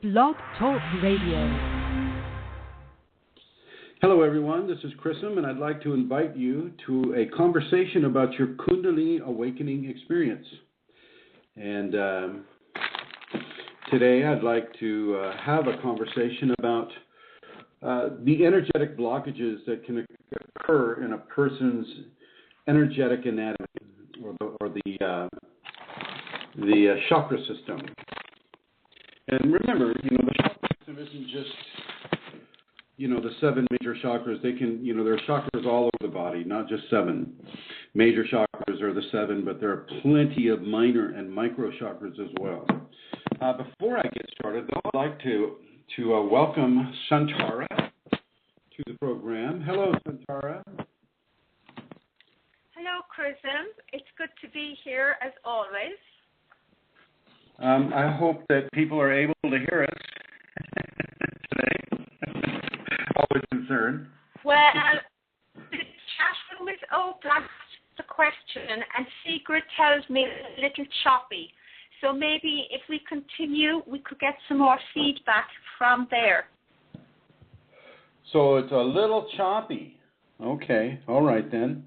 BlogTalk Radio. Hello everyone, this is Chrism, and I'd like to invite you to a conversation about your Kundalini awakening experience. And today I'd like to have a conversation about the energetic blockages that can occur in a person's energetic anatomy, or the chakra system. And remember, the chakra system isn't just, the 7 major chakras. They can, there are chakras all over the body, not just 7. Major chakras are the 7, but there are plenty of minor and micro chakras as well. Before I get started, though, I'd like to welcome Santara to the program. Hello, Santara. Hello, Chrism. It's good to be here, as always. I hope that people are able to hear us today. Always concerned. Well, the chat room is open. That's the question, and Secret tells me it's a little choppy. So maybe if we continue, we could get some more feedback from there. So it's a little choppy. Okay, all right then.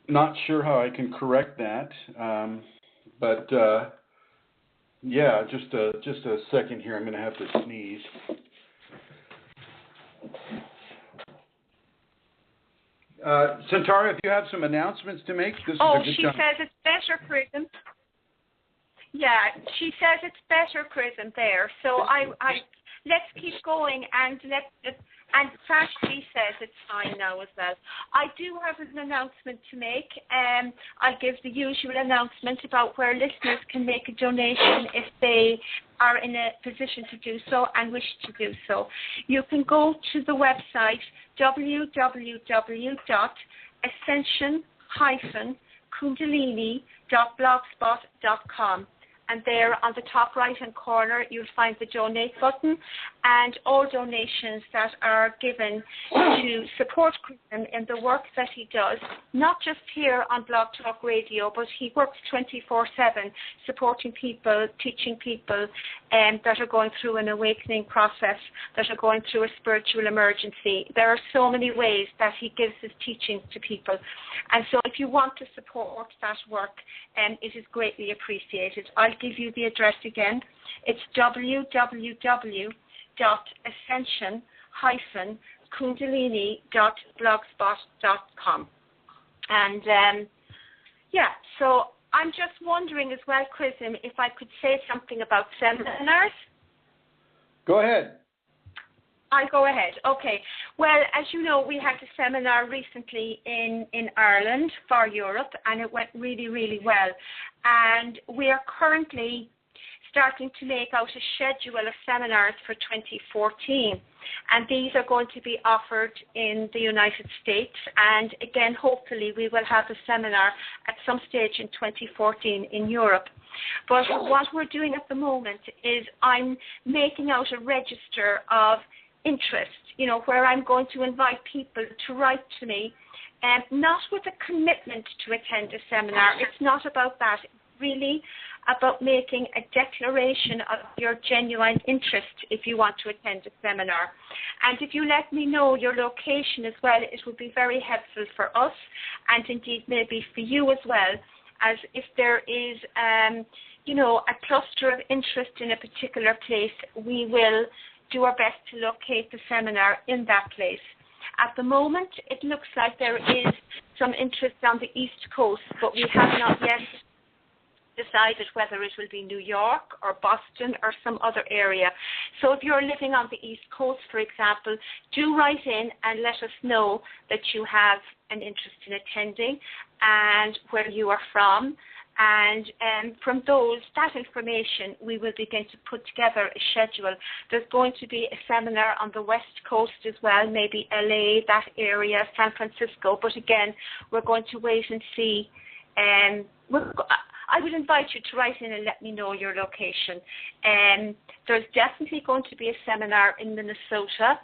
Not sure how I can correct that, but yeah, just a second here. I'm going to have to sneeze. Santara, if you have some announcements to make, this is a good time. She says it's better, Chrism. Yeah, she says it's better, Chrism, there. So I let's keep going, and Francie says it's fine now as well. I do have an announcement to make. I'll give the usual announcement about where listeners can make a donation if they are in a position to do so and wish to do so. You can go to the website www.ascension-kundalini.blogspot.com. And there on the top right-hand corner, you'll find the donate button, and all donations that are given to support Chrism in the work that he does, not just here on BlogTalk Radio, but he works 24/7 supporting people, teaching people that are going through an awakening process, that are going through a spiritual emergency. There are so many ways that he gives his teachings to people. And so if you want to support that work, it is greatly appreciated. I'll give you the address again. It's www.ascension-kundalini.blogspot.com. And so I'm just wondering as well, Chrism, if I could say something about seminars. Go ahead. I'll go ahead. Okay. Well, as you know, we had a seminar recently in Ireland for Europe, and it went really, really well. And we are currently starting to make out a schedule of seminars for 2014. And these are going to be offered in the United States. And again, hopefully, we will have a seminar at some stage in 2014 in Europe. But what we're doing at the moment is I'm making out a register of interest, where I'm going to invite people to write to me, not with a commitment to attend a seminar. It's not about that. It's really about making a declaration of your genuine interest if you want to attend a seminar. And if you let me know your location as well, it will be very helpful for us, and indeed maybe for you as well, as if there is, a cluster of interest in a particular place, we will do our best to locate the seminar in that place. At the moment, it looks like there is some interest on the East Coast, but we have not yet decided whether it will be New York or Boston or some other area. So if you're living on the East Coast, for example, do write in and let us know that you have an interest in attending and where you are from. And from that information, we will begin to put together a schedule. There's going to be a seminar on the West Coast as well, maybe LA, that area, San Francisco. But again, we're going to wait and see. I would invite you to write in and let me know your location. There's definitely going to be a seminar in Minnesota.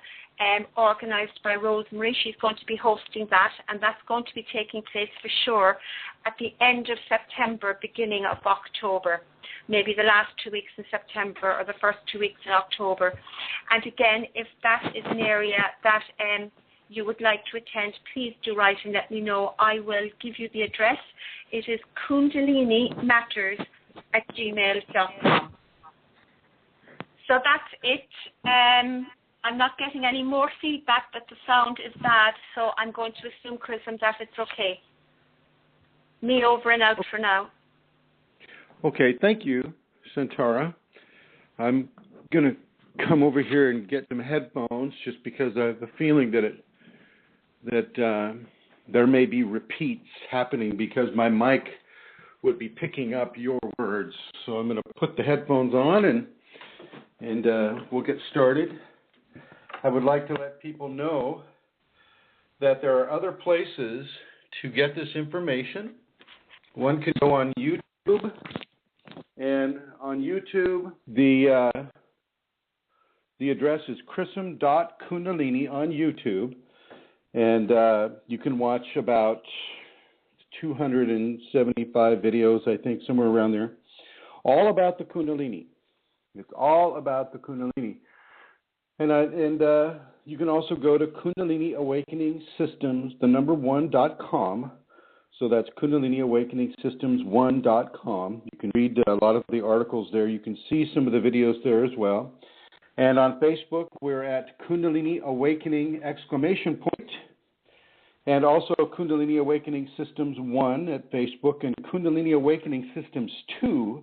organised by Rosemary. She's going to be hosting that, and that's going to be taking place for sure at the end of September, beginning of October, maybe the last 2 weeks in September or the first 2 weeks in October. And again, if that is an area that you would like to attend, please do write and let me know. I will give you the address. It is kundalinimatters@gmail.com. So that's it. I'm not getting any more feedback, but the sound is bad, so I'm going to assume, Chrism, that it's okay. Me over and out for now. Okay, thank you, Santara. I'm going to come over here and get some headphones just because I have a feeling that there may be repeats happening because my mic would be picking up your words. So I'm going to put the headphones on and we'll get started. I would like to let people know that there are other places to get this information. One can go on YouTube, and on YouTube, the address is chrism.kundalini on YouTube, and you can watch about 275 videos, I think, somewhere around there, all about the Kundalini. It's all about the Kunalini. And you can also go to Kundalini Awakening Systems, #1.com. So that's Kundalini Awakening Systems 1.com. You can read a lot of the articles there. You can see some of the videos there as well. And on Facebook, we're at Kundalini Awakening ! And also Kundalini Awakening Systems 1 at Facebook, and Kundalini Awakening Systems 2,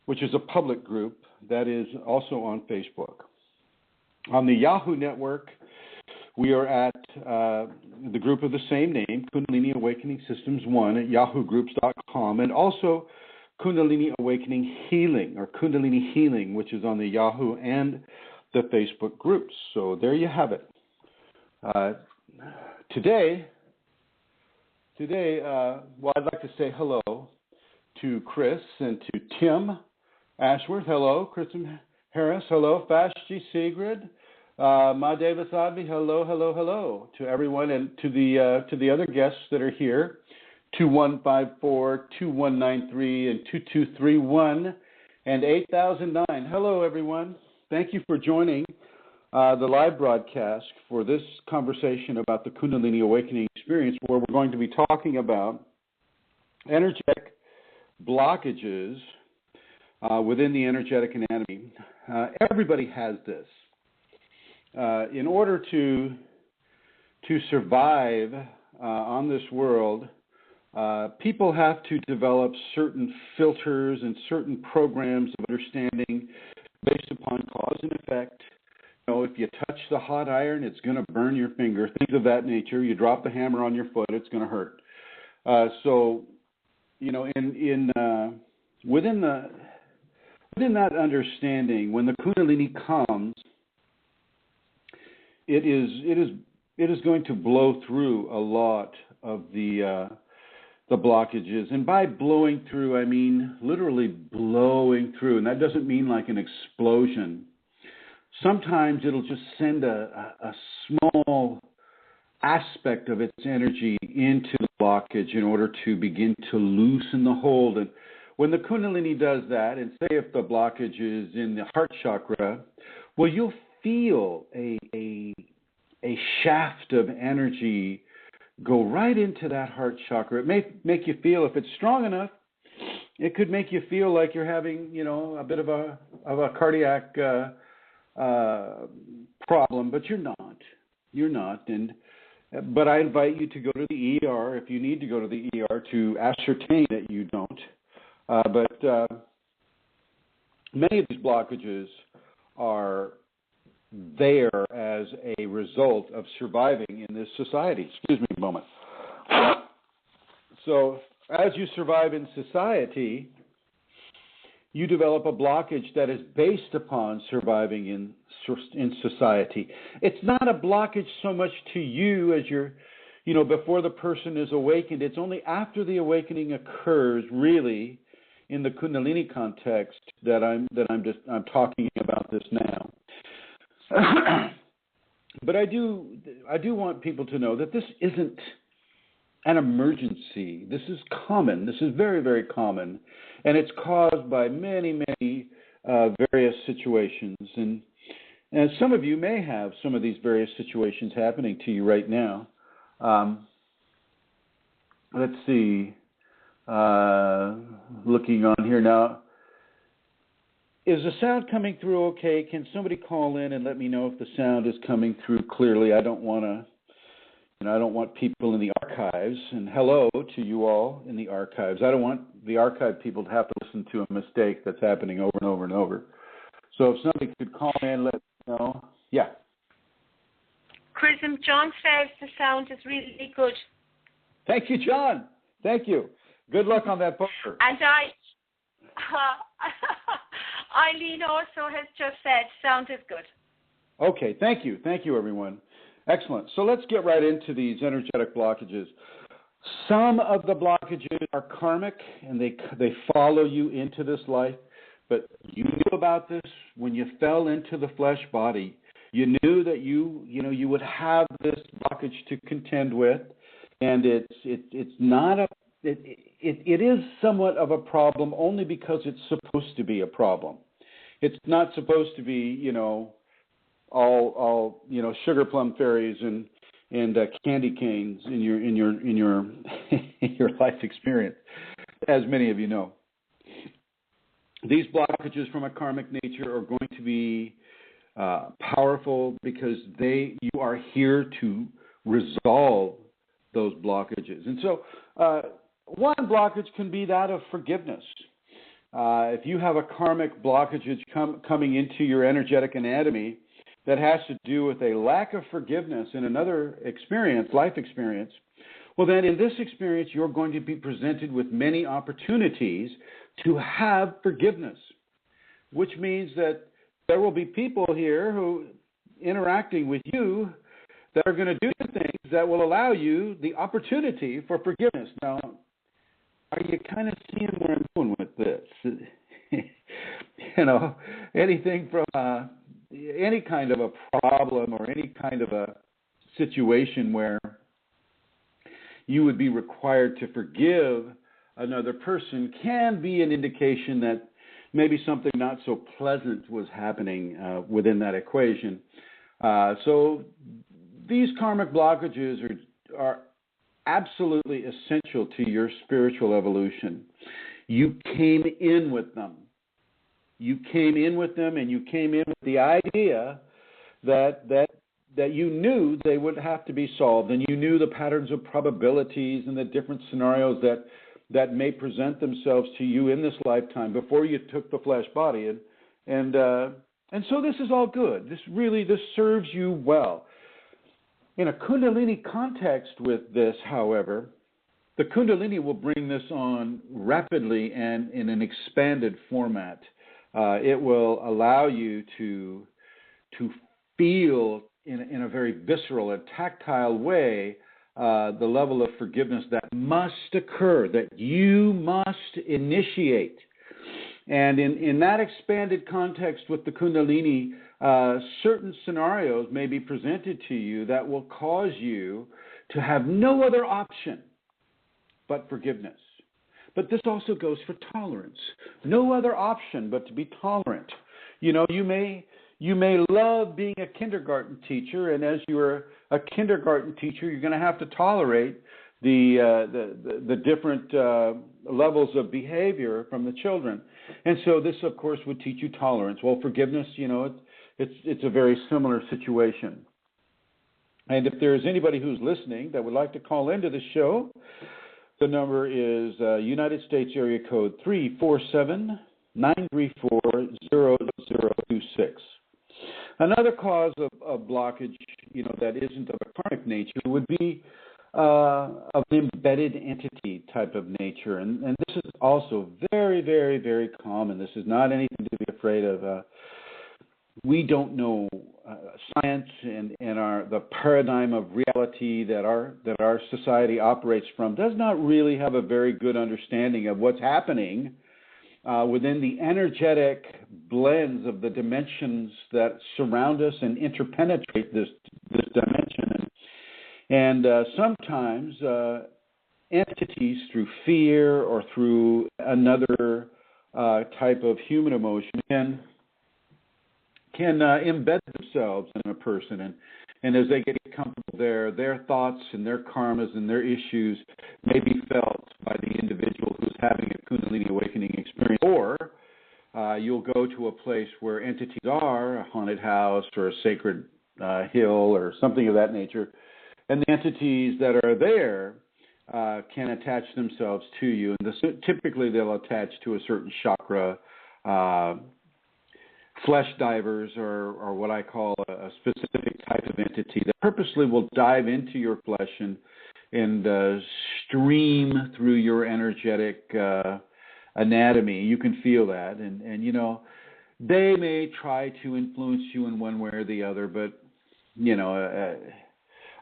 which is a public group that is also on Facebook. On the Yahoo network, we are at the group of the same name, Kundalini Awakening Systems 1 at yahoogroups.com, and also Kundalini Awakening Healing, or Kundalini Healing, which is on the Yahoo and the Facebook groups. So there you have it. Today, I'd like to say hello to Chris and to Tim Ashworth. Hello, Chrism Harris. Hello, Fashji Sigrid. Madeva Sadvi. Hello to everyone, and to the other guests that are here. 2154, 2193, and 2231, and 8009. Hello, everyone. Thank you for joining the live broadcast for this conversation about the Kundalini Awakening experience, where we're going to be talking about energetic blockages within the energetic anatomy. Everybody has this. In order to survive on this world, people have to develop certain filters and certain programs of understanding based upon cause and effect. You know, if you touch the hot iron, it's going to burn your finger, things of that nature. You drop the hammer on your foot, it's going to hurt. So, you know, within that understanding, when the Kundalini comes, it is going to blow through a lot of the blockages. And by blowing through, I mean literally blowing through. And that doesn't mean like an explosion. Sometimes it'll just send a small aspect of its energy into the blockage in order to begin to loosen the hold. And when the Kundalini does that, and say if the blockage is in the heart chakra, well, you'll feel a shaft of energy go right into that heart chakra. It may make you feel, if it's strong enough, it could make you feel like you're having, you know, a bit of a cardiac problem, but you're not. You're not. But I invite you to go to the ER if you need to go to the ER to ascertain that you don't. But many of these blockages are there as a result of surviving in this society. Excuse me a moment. So as you survive in society, you develop a blockage that is based upon surviving in society. It's not a blockage so much to you as you're, you know, before the person is awakened. It's only after the awakening occurs, really, in the Kundalini context that I'm talking about this now. But I do want people to know that this isn't an emergency. This is common. This is very, very common, and it's caused by many, many various situations. And some of you may have some of these various situations happening to you right now. Let's see. Looking on here now. Is the sound coming through okay? Can somebody call in and let me know if the sound is coming through clearly? I don't want to, I don't want people in the archives, and hello to you all in the archives. I don't want the archive people to have to listen to a mistake that's happening over and over and over. So if somebody could call in, let me know. Yeah. Chrism, John says the sound is really good. Thank you, John. Thank you. Good luck on that poker. And Eileen also has just said sound is good. Okay, thank you. Thank you, everyone. Excellent. So let's get right into these energetic blockages. Some of the blockages are karmic, and they follow you into this life. But you knew about this when you fell into the flesh body. You knew that you would have this blockage to contend with, and it's not a it is somewhat of a problem only because it's supposed to be a problem. It's not supposed to be, all sugar plum fairies and candy canes in your in your life experience, as many of you know. These blockages from a karmic nature are going to be powerful because you are here to resolve those blockages. And so one blockage can be that of forgiveness. If you have a karmic blockage coming into your energetic anatomy that has to do with a lack of forgiveness in another experience, life experience, well then in this experience you're going to be presented with many opportunities to have forgiveness, which means that there will be people here who interacting with you that are going to do things that will allow you the opportunity for forgiveness. Now, are you kind of seeing where I'm going with this? Anything from any kind of a problem or any kind of a situation where you would be required to forgive another person can be an indication that maybe something not so pleasant was happening within that equation. So these karmic blockages are absolutely essential to your spiritual evolution. You came in with them. You came in with them, and you came in with the idea that you knew they would have to be solved, and you knew the patterns of probabilities and the different scenarios that may present themselves to you in this lifetime before you took the flesh body. And so this is all good. This serves you well. In a Kundalini context with this, however, the Kundalini will bring this on rapidly and in an expanded format. It will allow you to feel in a very visceral and tactile way the level of forgiveness that must occur, that you must initiate. And in that expanded context with the Kundalini, certain scenarios may be presented to you that will cause you to have no other option but forgiveness. But this also goes for tolerance. No other option but to be tolerant. You may love being a kindergarten teacher, and as you're a kindergarten teacher, you're going to have to tolerate the different levels of behavior from the children. And so this, of course, would teach you tolerance. Well, forgiveness, it's a very similar situation. And if there's anybody who's listening that would like to call into the show, the number is United States area code 347-934-0026. Another cause of blockage, that isn't of a karmic nature would be of an embedded entity type of nature. And this is also very, very, very common. This is not anything to be afraid of. We don't know science and the paradigm of reality that our society operates from does not really have a very good understanding of what's happening within the energetic blends of the dimensions that surround us and interpenetrate this dimension. And sometimes entities, through fear or through another type of human emotion, can embed themselves in a person, and as they get comfortable there, their thoughts and their karmas and their issues may be felt by the individual who's having a Kundalini awakening experience. Or you'll go to a place where entities are, a haunted house or a sacred hill or something of that nature, and the entities that are there can attach themselves to you. And typically they'll attach to a certain chakra. Flesh divers are what I call a specific type of entity that purposely will dive into your flesh and stream through your energetic anatomy. You can feel that. And you know, they may try to influence you in one way or the other, but, you know,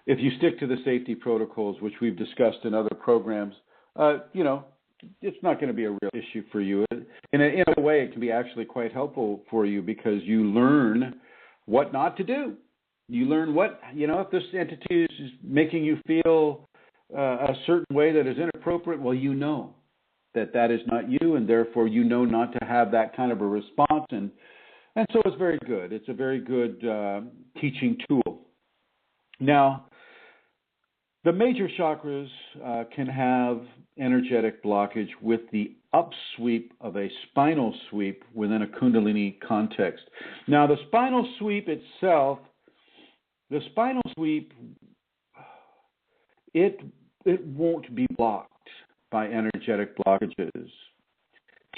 if you stick to the safety protocols, which we've discussed in other programs, you know, it's not going to be a real issue for you. In a way, it can be actually quite helpful for you because you learn what not to do. You learn what, you know, if this entity is making you feel a certain way that is inappropriate, well, you know that is not you, and therefore you know not to have that kind of a response. And so it's very good. It's a very good teaching tool. Now, the major chakras can have energetic blockage with the upsweep of a spinal sweep within a Kundalini context. Now, the spinal sweep itself, it won't be blocked by energetic blockages,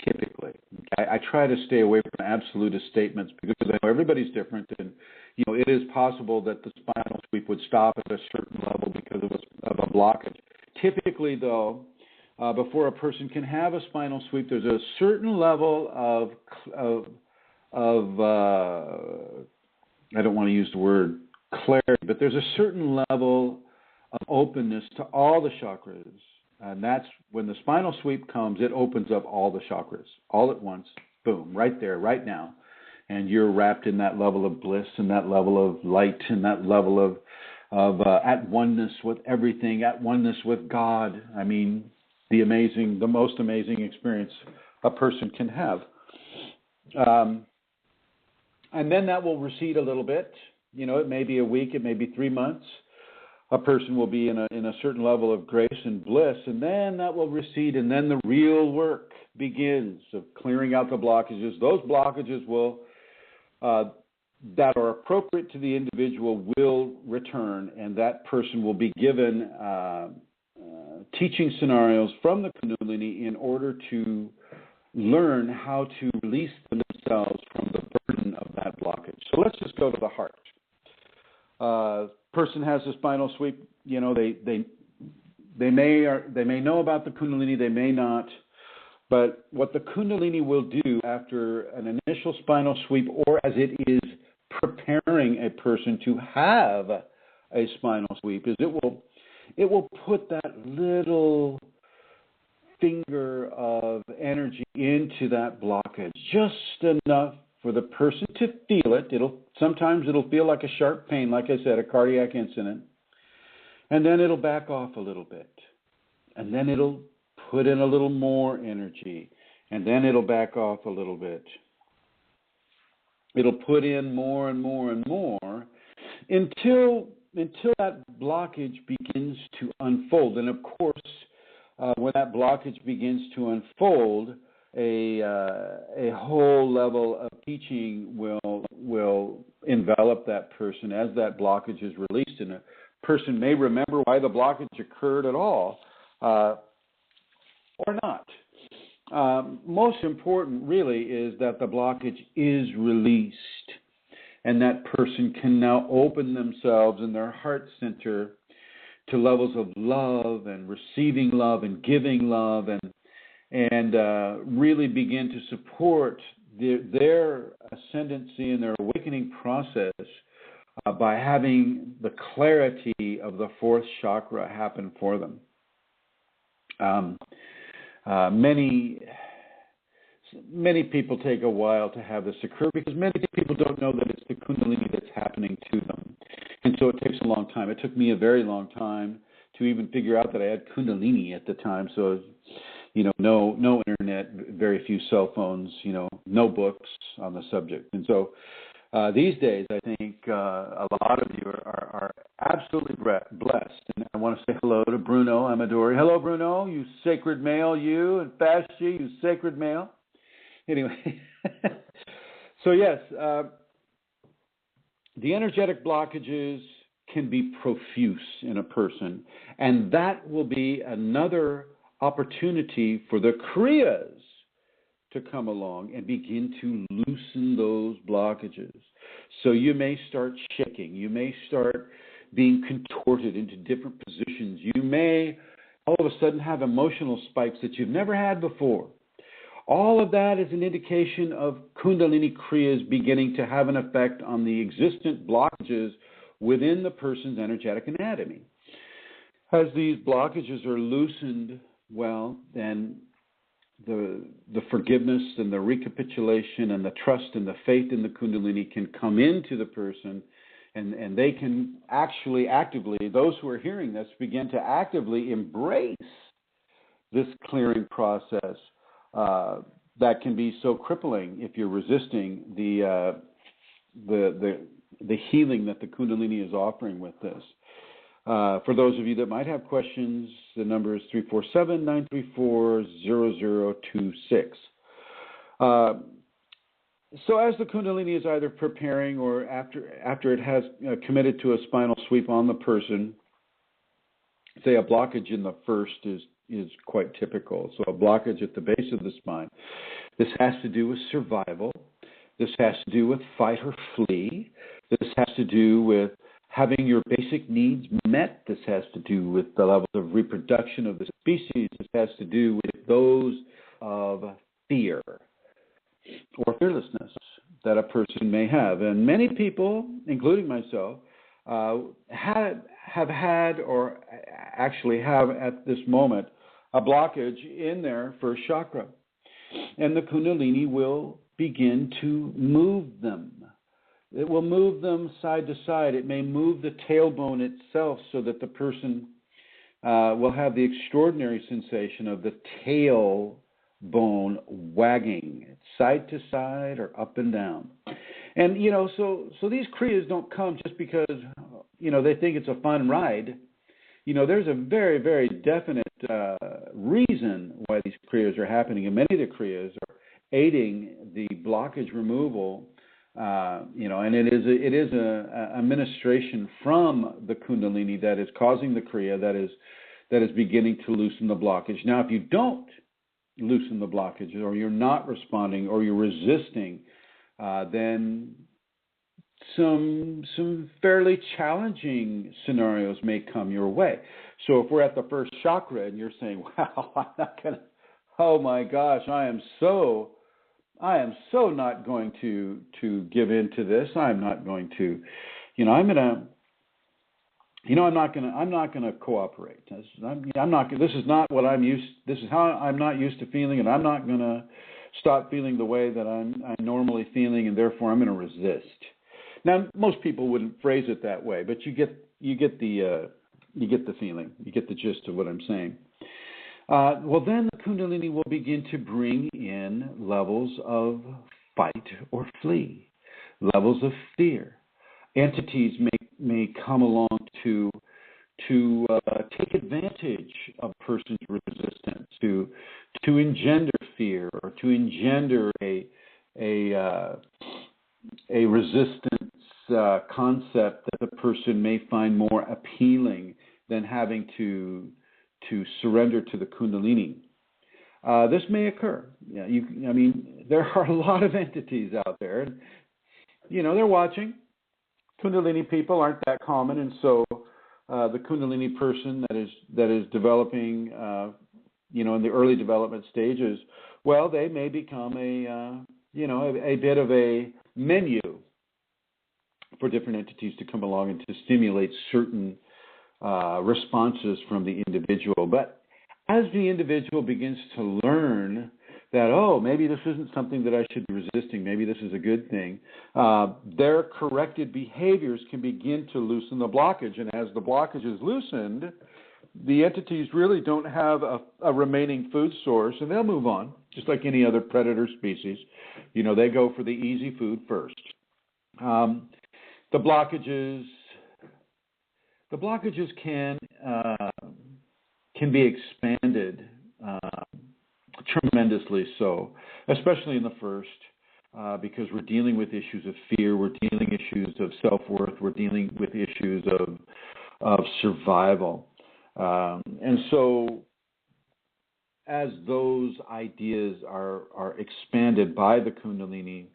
typically. I try to stay away from absolutist statements because I know everybody's different, and you know it is possible that the spinal sweep would stop at a certain level because of a blockage. Typically, though, before a person can have a spinal sweep, there's a certain level of I don't want to use the word clarity, but there's a certain level of openness to all the chakras. And that's when the spinal sweep comes, it opens up all the chakras all at once, boom, right there, right now. And you're wrapped in that level of bliss and that level of light and that level of at oneness with everything, at oneness with God. I mean, the most amazing experience a person can have. And then that will recede a little bit. You know, it may be a week, it may be 3 months. A person will be in a certain level of grace and bliss, and then that will recede, and then the real work begins of clearing out the blockages. Those blockages will, that are appropriate to the individual, will return, and that person will be given teaching scenarios from the Kunalini in order to learn how to release themselves from the burden of that blockage. So let's just go to the heart. Person has a spinal sweep. You know, they may know about the Kundalini, they may not. But what the Kundalini will do after an initial spinal sweep, or as it is preparing a person to have a spinal sweep, is it will put that little finger of energy into that blockage, just enough for the person to feel it. Sometimes it'll feel like a sharp pain, like I said, a cardiac incident. And then it'll back off a little bit. And then it'll put in a little more energy. And then it'll back off a little bit. It'll put in more and more and more until that blockage begins to unfold. And of course, when that blockage begins to unfold, a whole level of teaching will envelop that person as that blockage is released, and a person may remember why the blockage occurred at all, or not. Most important, really, is that the blockage is released, and that person can now open themselves in their heart center to levels of love and receiving love and giving love and really begin to support their ascendancy and their awakening process by having the clarity of the fourth chakra happen for them. many people take a while to have this occur because many people don't know that it's the Kundalini that's happening to them. And so it takes a long time. It took me a very long time to even figure out that I had Kundalini at the time. So, no internet, very few cell phones, no books on the subject. And so these days, I think a lot of you are absolutely blessed. And I want to say hello to Bruno Amadori. Hello, Bruno, you sacred male, you, and Fasci, you sacred male. Anyway, so yes, the energetic blockages can be profuse in a person, and that will be another opportunity for the Kriyas to come along and begin to loosen those blockages. So you may start shaking. You may start being contorted into different positions. You may all of a sudden have emotional spikes that you've never had before. All of that is an indication of Kundalini Kriyas beginning to have an effect on the existent blockages within the person's energetic anatomy. As these blockages are loosened, well, then the forgiveness and the recapitulation and the trust and the faith in the Kundalini can come into the person, and they can actually actively, those who are hearing this, begin to actively embrace this clearing process that can be so crippling if you're resisting the healing that the Kundalini is offering with this. For those of you that might have questions, the number is 347-934-0026. So as the Kundalini is either preparing or after it has committed to a spinal sweep on the person, say a blockage in the first is quite typical. So a blockage at the base of the spine. This has to do with survival. This has to do with fight or flee. This has to do with having your basic needs met. This has to do with the levels of reproduction of the species. This has to do with those of fear or fearlessness that a person may have. And many people, including myself, have had or actually have at this moment a blockage in their first chakra. And the Kundalini will begin to move them. It will move them side to side. It may move the tailbone itself so that the person will have the extraordinary sensation of the tailbone wagging side to side or up and down. And, so these Kriyas don't come just because, they think it's a fun ride. There's a very, very definite reason why these Kriyas are happening. And many of the Kriyas are aiding the blockage removal. And it is a ministration from the Kundalini that is causing the Kriya that is beginning to loosen the blockage. Now, if you don't loosen the blockage, or you're not responding, or you're resisting, then some fairly challenging scenarios may come your way. So if we're at the first chakra and you're saying, "Wow, I'm not gonna," oh my gosh, I am so not going to give in to this. I'm not going to, I'm not going to cooperate. I'm not. This is not what I'm used. This is how I'm not used to feeling, and I'm not going to stop feeling the way that I'm normally feeling, and therefore I'm going to resist. Now, most people wouldn't phrase it that way, but you get the feeling, you get the gist of what I'm saying. Well, then the Kundalini will begin to bring in levels of fight or flee, levels of fear. Entities may come along to take advantage of a person's resistance, to engender fear or to engender a resistance concept that the person may find more appealing than having to surrender to the Kundalini. This may occur. Yeah, there are a lot of entities out there, and they're watching. Kundalini people aren't that common, and so the Kundalini person that is developing, in the early development stages, well, they may become a bit of a menu for different entities to come along and to stimulate certain responses from the individual. But as the individual begins to learn that, oh, maybe this isn't something that I should be resisting. Maybe this is a good thing. Their corrected behaviors can begin to loosen the blockage. And as the blockage is loosened, the entities really don't have a remaining food source, and they'll move on, just like any other predator species. They go for the easy food first. The blockages can be expanded tremendously so, especially in the first, because we're dealing with issues of fear, we're dealing with issues of self-worth, we're dealing with issues of survival. And so as those ideas are expanded by the Kundalini,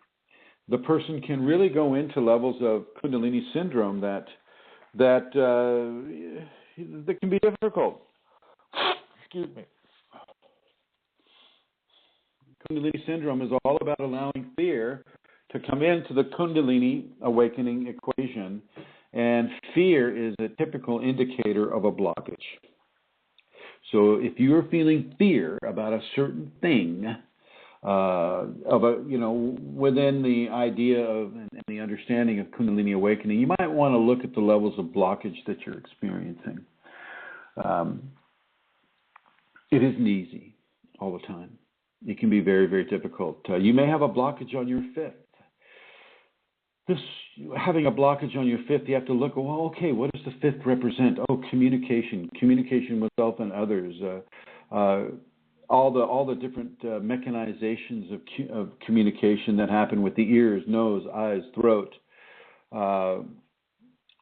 the person can really go into levels of Kundalini syndrome that can be difficult. Excuse me. Kundalini syndrome is all about allowing fear to come into the Kundalini awakening equation, and fear is a typical indicator of a blockage. So if you're feeling fear about a certain thing, within the idea of and the understanding of Kundalini awakening, you might want to look at the levels of blockage that you're experiencing. It isn't easy all the time. It can be very, very difficult. You may have a blockage on your fifth. Having a blockage on your fifth, you have to look, well, okay, what does the fifth represent? Oh, communication with self and others, all the different mechanizations of communication that happen with the ears, nose, eyes, throat,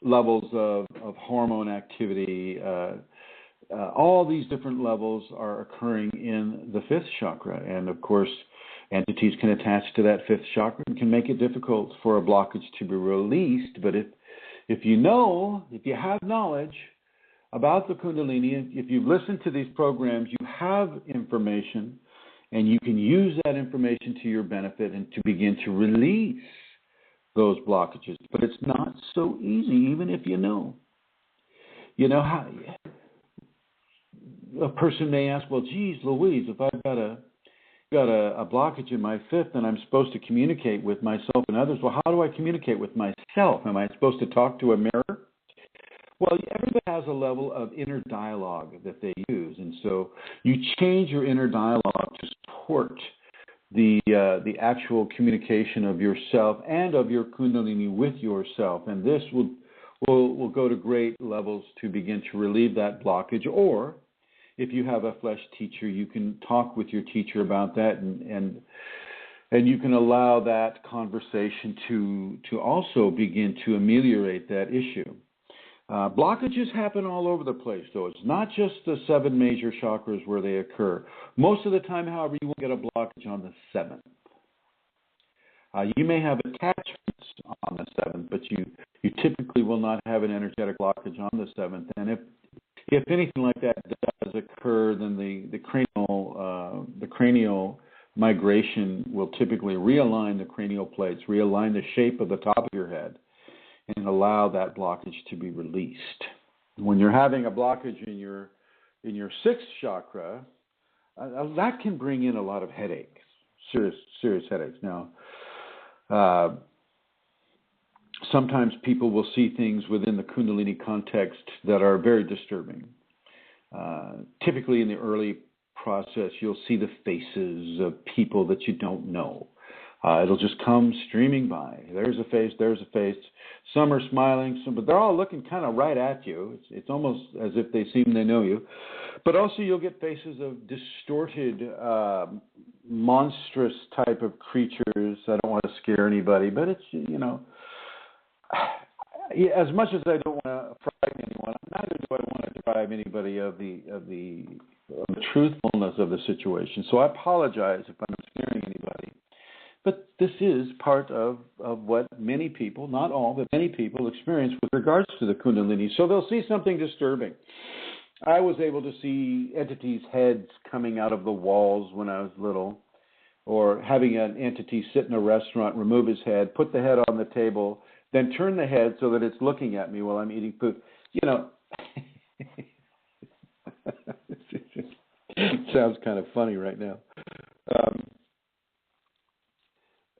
levels of hormone activity. All these different levels are occurring in the fifth chakra, and of course, entities can attach to that fifth chakra and can make it difficult for a blockage to be released. But if you have knowledge about the Kundalini, if you've listened to these programs, you have information, and you can use that information to your benefit and to begin to release those blockages. But it's not so easy, even if you know. How a person may ask, well, geez, Louise, if I've got a blockage in my fifth and I'm supposed to communicate with myself and others, well, how do I communicate with myself? Am I supposed to talk to a mirror? Well, everybody has a level of inner dialogue that they use, and so you change your inner dialogue to support the actual communication of yourself and of your Kundalini with yourself, and this will go to great levels to begin to relieve that blockage. Or if you have a flesh teacher, you can talk with your teacher about that, and you can allow that conversation to also begin to ameliorate that issue. Blockages happen all over the place, though. It's not just the 7 major chakras where they occur. Most of the time, however, you won't get a blockage on the 7th. You may have attachments on the 7th, but you typically will not have an energetic blockage on the 7th. And if anything like that does occur, then the cranial migration will typically realign the cranial plates, realign the shape of the top of your head, and allow that blockage to be released. When you're having a blockage in your 6th chakra, that can bring in a lot of headaches, serious headaches. Now, sometimes people will see things within the Kundalini context that are very disturbing. Typically in the early process, you'll see the faces of people that you don't know. It'll just come streaming by. There's a face. Some are smiling, but they're all looking kind of right at you. It's almost as if they know you. But also you'll get faces of distorted, monstrous type of creatures. I don't want to scare anybody, but it's, as much as I don't want to frighten anyone, neither do I want to deprive anybody of the truthfulness of the situation. So I apologize if I'm scaring anybody. But this is part of what many people, not all, but many people experience with regards to the Kundalini. So they'll see something disturbing. I was able to see entities' heads coming out of the walls when I was little, or having an entity sit in a restaurant, remove his head, put the head on the table, then turn the head so that it's looking at me while I'm eating food. It sounds kind of funny right now.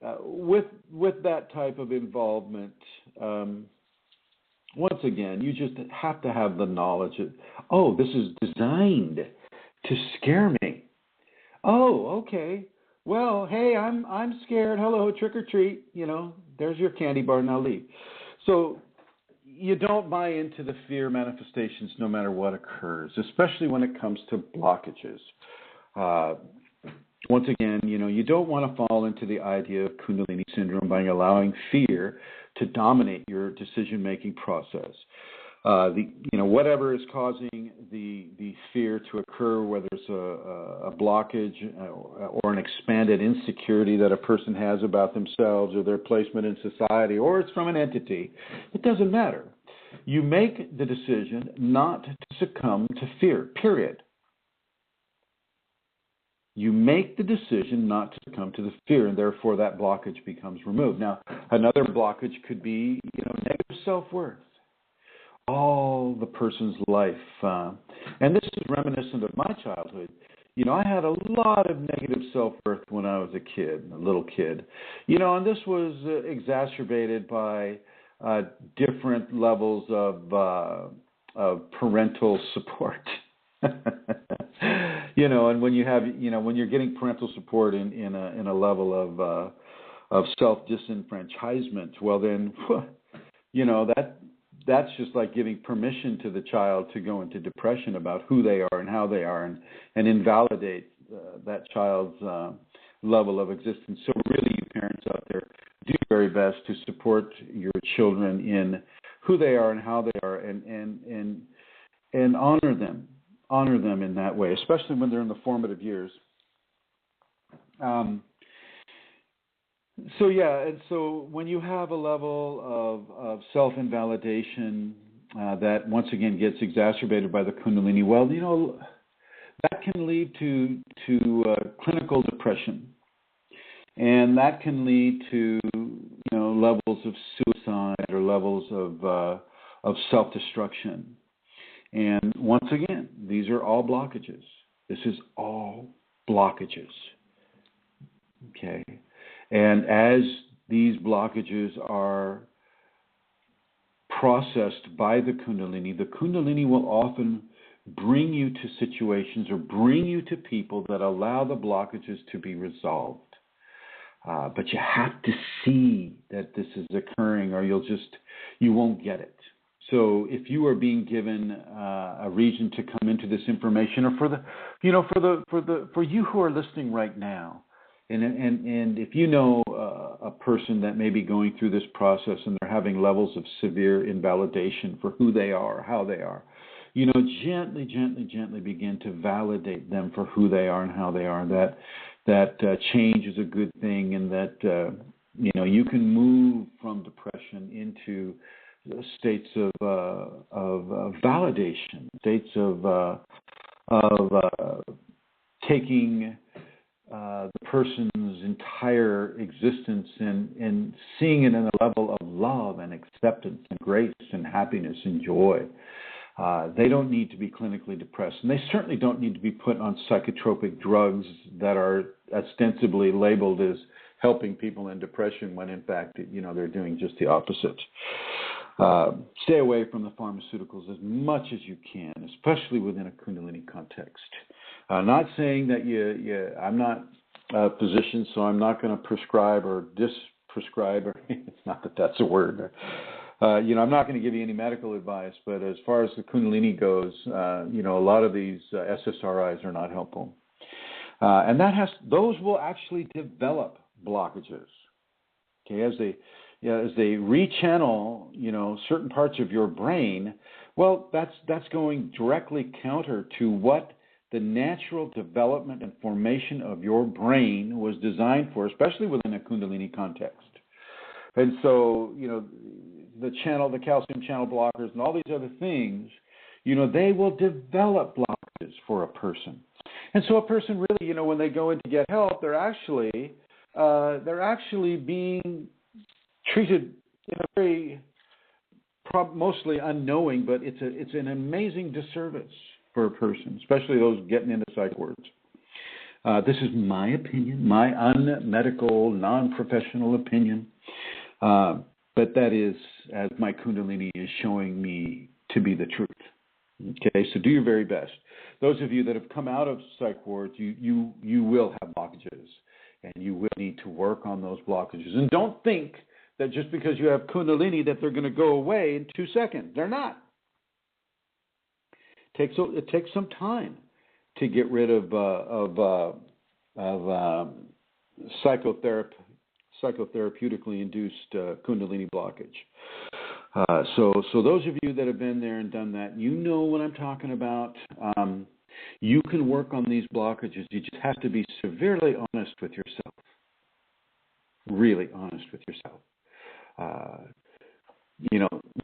with that type of involvement, once again, you just have to have the knowledge that, oh, this is designed to scare me. Oh, okay. Well, hey, I'm scared. Hello, trick or treat. There's your candy bar. Now leave. So you don't buy into the fear manifestations no matter what occurs, especially when it comes to blockages. Once again, you don't want to fall into the idea of Kundalini syndrome by allowing fear to dominate your decision-making process. Whatever is causing the fear to occur, whether it's a blockage or an expanded insecurity that a person has about themselves or their placement in society, or it's from an entity, it doesn't matter. You make the decision not to succumb to fear, period. You make the decision not to succumb to the fear, and therefore that blockage becomes removed. Now, another blockage could be, negative self-worth. All the person's life, and this is reminiscent of my childhood. I had a lot of negative self-worth when I was a little kid, and this was exacerbated by different levels of parental support. And when you have, when you're getting parental support in a level of self-disenfranchisement, well then, that's just like giving permission to the child to go into depression about who they are and how they are, and invalidate that child's level of existence. So really, you parents out there, do your very best to support your children in who they are and how they are, and honor them in that way, especially when they're in the formative years. So when you have a level of self-invalidation that once again gets exacerbated by the Kundalini, well, that can lead to clinical depression, and that can lead to levels of suicide or levels of self-destruction. And once again, these are all blockages. This is all blockages. Okay. And as these blockages are processed by the Kundalini will often bring you to situations or bring you to people that allow the blockages to be resolved. But you have to see that this is occurring, or you won't get it. So if you are being given a reason to come into this information, or for you who are listening right now, and if you know a person that may be going through this process and they're having levels of severe invalidation for who they are, how they are, gently begin to validate them for who they are and how they are. That change is a good thing, and that you can move from depression into states of validation, states of taking the person's entire existence and seeing it in a level of love and acceptance and grace and happiness and joy. They don't need to be clinically depressed, and they certainly don't need to be put on psychotropic drugs that are ostensibly labeled as helping people in depression when in fact, they're doing just the opposite. Stay away from the pharmaceuticals as much as you can, especially within a Kundalini context. Not saying that I'm not a physician, so I'm not going to prescribe or disprescribe, or it's not that that's a word. I'm not going to give you any medical advice, but as far as the Kundalini goes, a lot of these SSRIs are not helpful. And those will actually develop blockages. Okay, as they rechannel, certain parts of your brain, well, that's going directly counter to what the natural development and formation of your brain was designed for, especially within a Kundalini context. And so, the calcium channel blockers and all these other things, they will develop blockages for a person. And so a person really, when they go in to get help, they're actually being treated in a very mostly unknowing, but it's an amazing disservice for a person, especially those getting into psych wards. This is my opinion, my unmedical, non-professional opinion. But that is, as my Kundalini is showing me to be the truth. Okay, so do your very best. Those of you that have come out of psych wards, you will have blockages, and you will need to work on those blockages. And don't think that just because you have Kundalini that they're going to go away in 2 seconds. They're not. It takes some time to get rid of psychotherapeutically induced Kundalini blockage. So those of you that have been there and done that, you know what I'm talking about. You can work on these blockages. You just have to be severely honest with yourself. Really honest with yourself.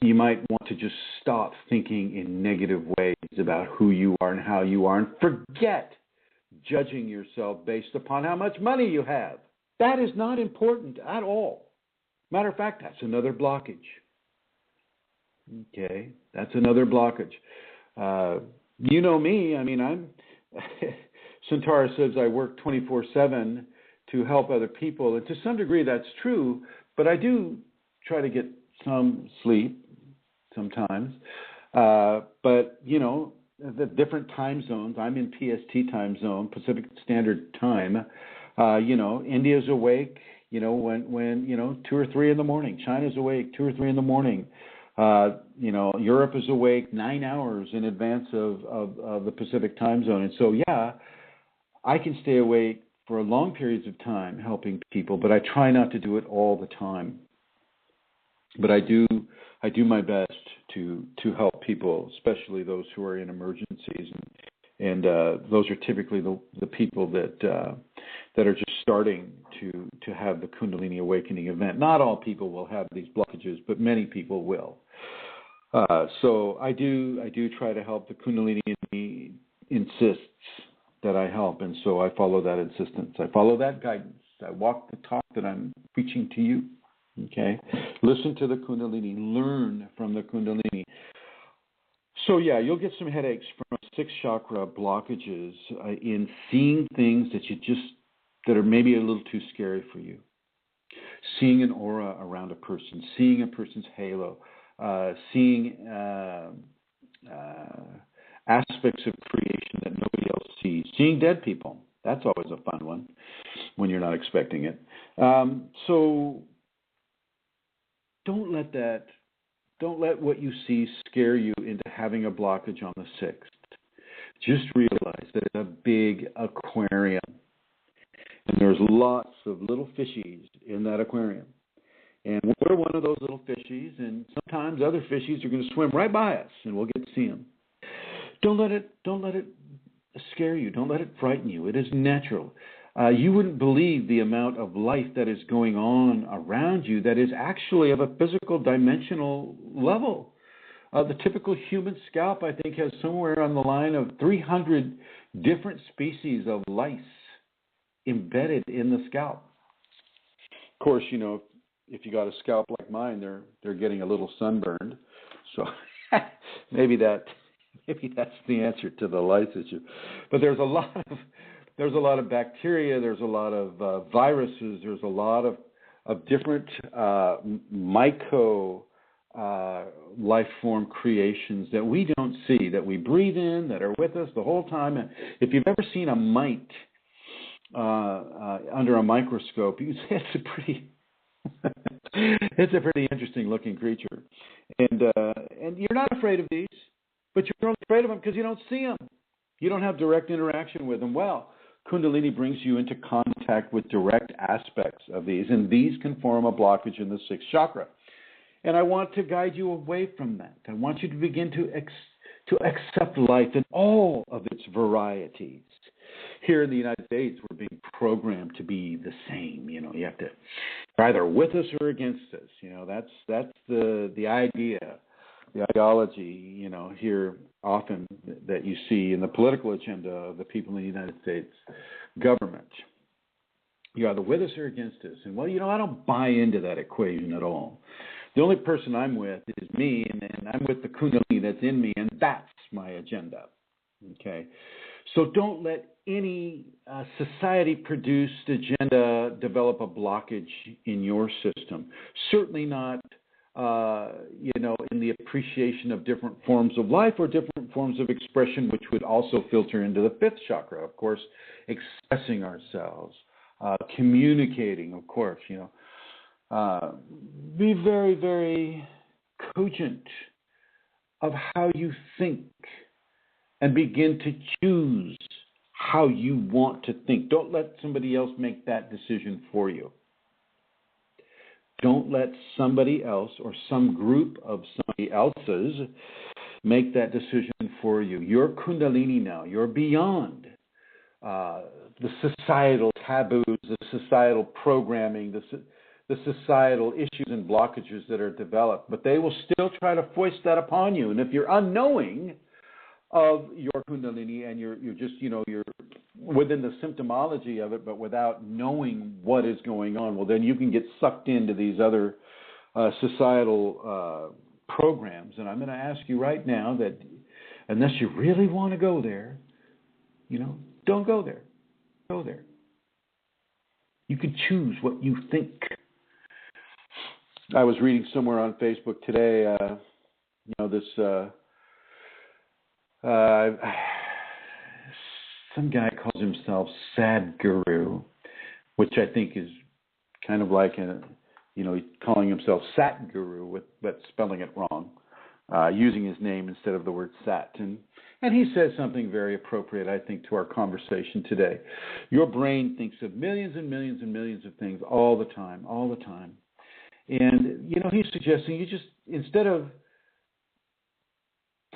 You might want to just stop thinking in negative ways about who you are and how you are, and forget judging yourself based upon how much money you have. That is not important at all. Matter of fact, that's another blockage. Okay, that's another blockage. You know me. I mean, Centaurus says I work 24/7 to help other people, and to some degree that's true. But I do try to get some sleep sometimes. But the different time zones. I'm in PST time zone, Pacific Standard Time. India's awake. When 2 or 3 in the morning. China's awake 2 or 3 in the morning. Europe is awake 9 hours in advance of the Pacific time zone. And so, I can stay awake for long periods of time helping people, but I try not to do it all the time. But I do my best to help people, especially those who are in emergencies, and those are typically the people that are just starting to have the Kundalini awakening event. Not all people will have these blockages, but many people will. So I do try to help. The Kundalini in me insists that I help, and so I follow that insistence. I follow that guidance. I walk the talk that I'm preaching to you. Okay? Listen to the Kundalini. Learn from the Kundalini. So, you'll get some headaches from 6 chakra blockages in seeing things that are maybe a little too scary for you. Seeing an aura around a person, seeing a person's halo, seeing aspects of creation that nobody else sees, seeing dead people. That's always a fun one when you're not expecting it. So don't let what you see scare you into having a blockage on the 6th. Just realize that it's a big aquarium. And there's lots of little fishies in that aquarium. And we're one of those little fishies, and sometimes other fishies are going to swim right by us, and we'll get to see them. Don't let it scare you. Don't let it frighten you. It is natural. You wouldn't believe the amount of life that is going on around you that is actually of a physical dimensional level. The typical human scalp, I think, has somewhere on the line of 300 different species of lice embedded in the scalp. Of course, if you got a scalp like mine, they're getting a little sunburned. So maybe that's the answer to the lice issue. But there's a lot of bacteria, there's a lot of viruses, there's a lot of different micro life form creations that we don't see, that we breathe in, that are with us the whole time. And if you've ever seen a mite under a microscope, you say it's a pretty interesting looking creature. And you're not afraid of these, but you're only afraid of them because you don't see them. You don't have direct interaction with them. Well, Kundalini brings you into contact with direct aspects of these, and these can form a blockage in the 6th chakra. And I want to guide you away from that. I want you to begin to accept life in all of its varieties. Here in the United States, we're being programmed to be the same. You have to, you're either with us or against us. That's the idea, the ideology, here often that you see in the political agenda of the people in the United States government. You're either with us or against us. And I don't buy into that equation at all. The only person I'm with is me, and I'm with the Kundalini that's in me, and that's my agenda. Okay? So don't let any society-produced agenda develop a blockage in your system. Certainly not, in the appreciation of different forms of life or different forms of expression, which would also filter into the fifth chakra. Of course, expressing ourselves, communicating. Of course, be very, very cogent of how you think and begin to choose how you want to think. Don't let somebody else make that decision for you. Don't let somebody else or some group of somebody else's make that decision for you. You're Kundalini now. You're beyond the societal taboos, the societal programming, the societal issues and blockages that are developed. But they will still try to foist that upon you. And if you're unknowing of your Kundalini and you're just, you're within the symptomology of it, but without knowing what is going on, well, then you can get sucked into these other societal programs. And I'm going to ask you right now that unless you really want to go there, don't go there. Go there. You can choose what you think. I was reading somewhere on Facebook today, some guy calls himself Sad Guru, which I think is kind of like calling himself Sat Guru, but spelling it wrong, using his name instead of the word Sat. And he says something very appropriate, I think, to our conversation today. Your brain thinks of millions and millions and millions of things all the time. And, he's suggesting you just, instead of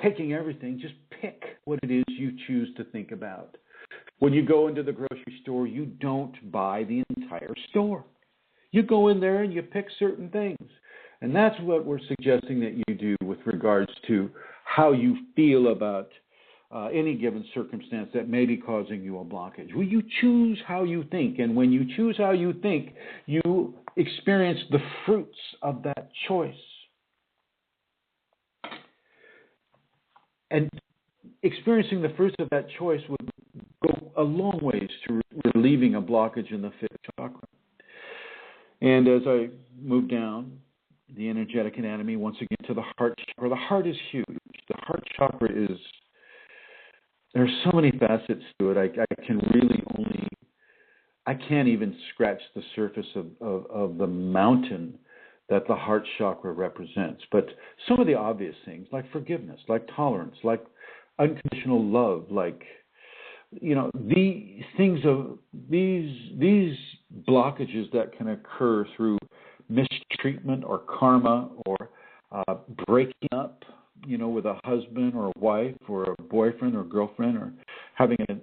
taking everything, just pick what it is you choose to think about. When you go into the grocery store, you don't buy the entire store. You go in there and you pick certain things. And that's what we're suggesting that you do with regards to how you feel about any given circumstance that may be causing you a blockage. Well, you choose how you think. And when you choose how you think, you experience the fruits of that choice. And experiencing the fruits of that choice would go a long ways to relieving a blockage in the fifth chakra. And as I move down the energetic anatomy, once again to the heart chakra, the heart is huge. The heart chakra is, there's so many facets to it. I can't even scratch the surface of the mountain that the heart chakra represents. But some of the obvious things, like forgiveness, like tolerance, like unconditional love, like, these things of these blockages that can occur through mistreatment or karma or breaking up, with a husband or a wife or a boyfriend or girlfriend, or having a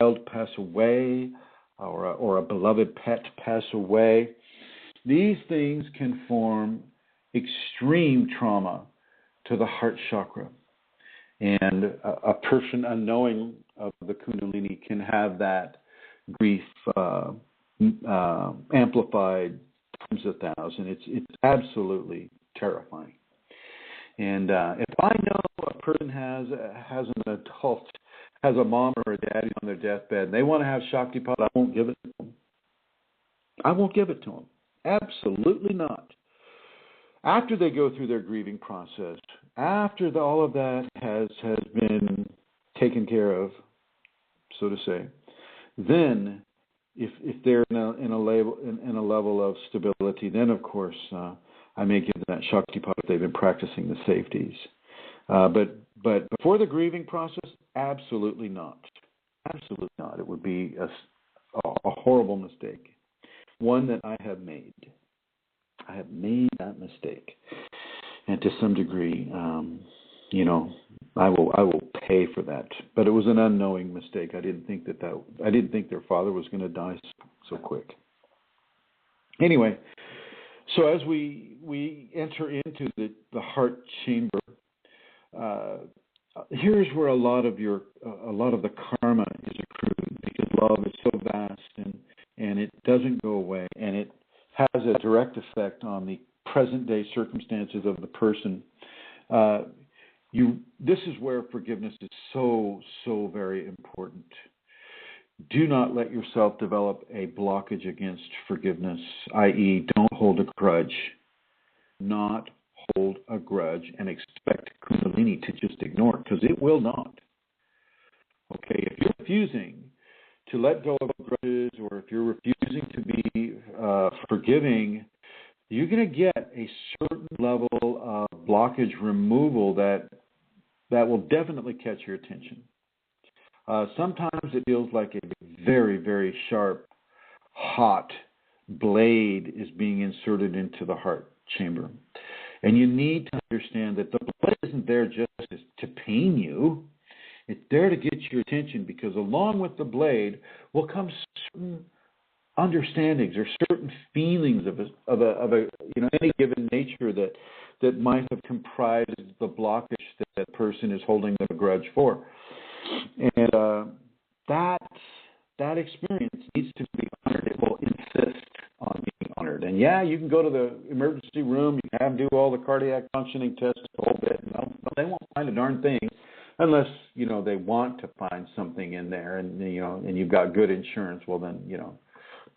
child pass away or a beloved pet pass away. These things can form extreme trauma to the heart chakra. And a person unknowing of the Kundalini can have that grief amplified times 1,000. It's absolutely terrifying. And if I know a person has an adult, has a mom or a daddy on their deathbed, and they want to have Shaktipat, I won't give it to them. I won't give it to them. Absolutely not. After they go through their grieving process, after all of that has been taken care of, so to say, then if they're in a level of stability, then of course I may give them that Shaktipat if they've been practicing the safeties. But before the grieving process, absolutely not. Absolutely not. It would be a horrible mistake, one that I have made. I have made that mistake, and to some degree, I will pay for that. But it was an unknowing mistake. I didn't think I didn't think their father was going to die so quick. Anyway, so as we enter into the heart chamber, here's where a lot of the karma is accrued, because love is so vast and it doesn't go away, and it has a direct effect on the present day circumstances of the person. this is where forgiveness is so very important. Do not let yourself develop a blockage against forgiveness, i.e., don't hold a grudge. Not hold a grudge and expect Kundalini to just ignore it, because it will not. Okay, if you're refusing to let go of grudges, or if you're refusing to be forgiving, you're going to get a certain level of blockage removal that will definitely catch your attention. Sometimes it feels like a very, very sharp, hot blade is being inserted into the heart chamber. And you need to understand that the blade isn't there just to pain you. It's there to get your attention, because along with the blade will come certain understandings or certain feelings of any given nature that might have comprised the blockage that person is holding a grudge for. And that experience needs to be honored. It will insist on being honored. And yeah, you can go to the emergency room, you can have them do all the cardiac functioning tests, the whole bit. No, they won't find a darn thing unless, they want to find something in there, and you've got good insurance. Well, then,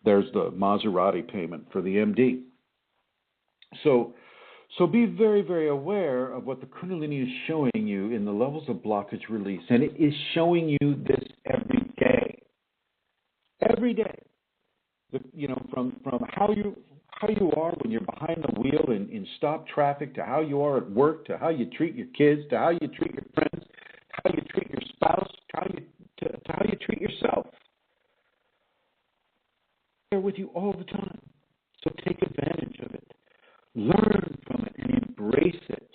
there's the Maserati payment for the MD. So be very, very aware of what the Kunalini is showing you in the levels of blockage release. And it is showing you this every day. Every day. From how you are when you're behind the wheel in stop traffic, to how you are at work, to how you treat your kids, to how you treat your friends, how you treat your spouse, to how you treat yourself. They're with you all the time. So take advantage of it. Learn from it and embrace it.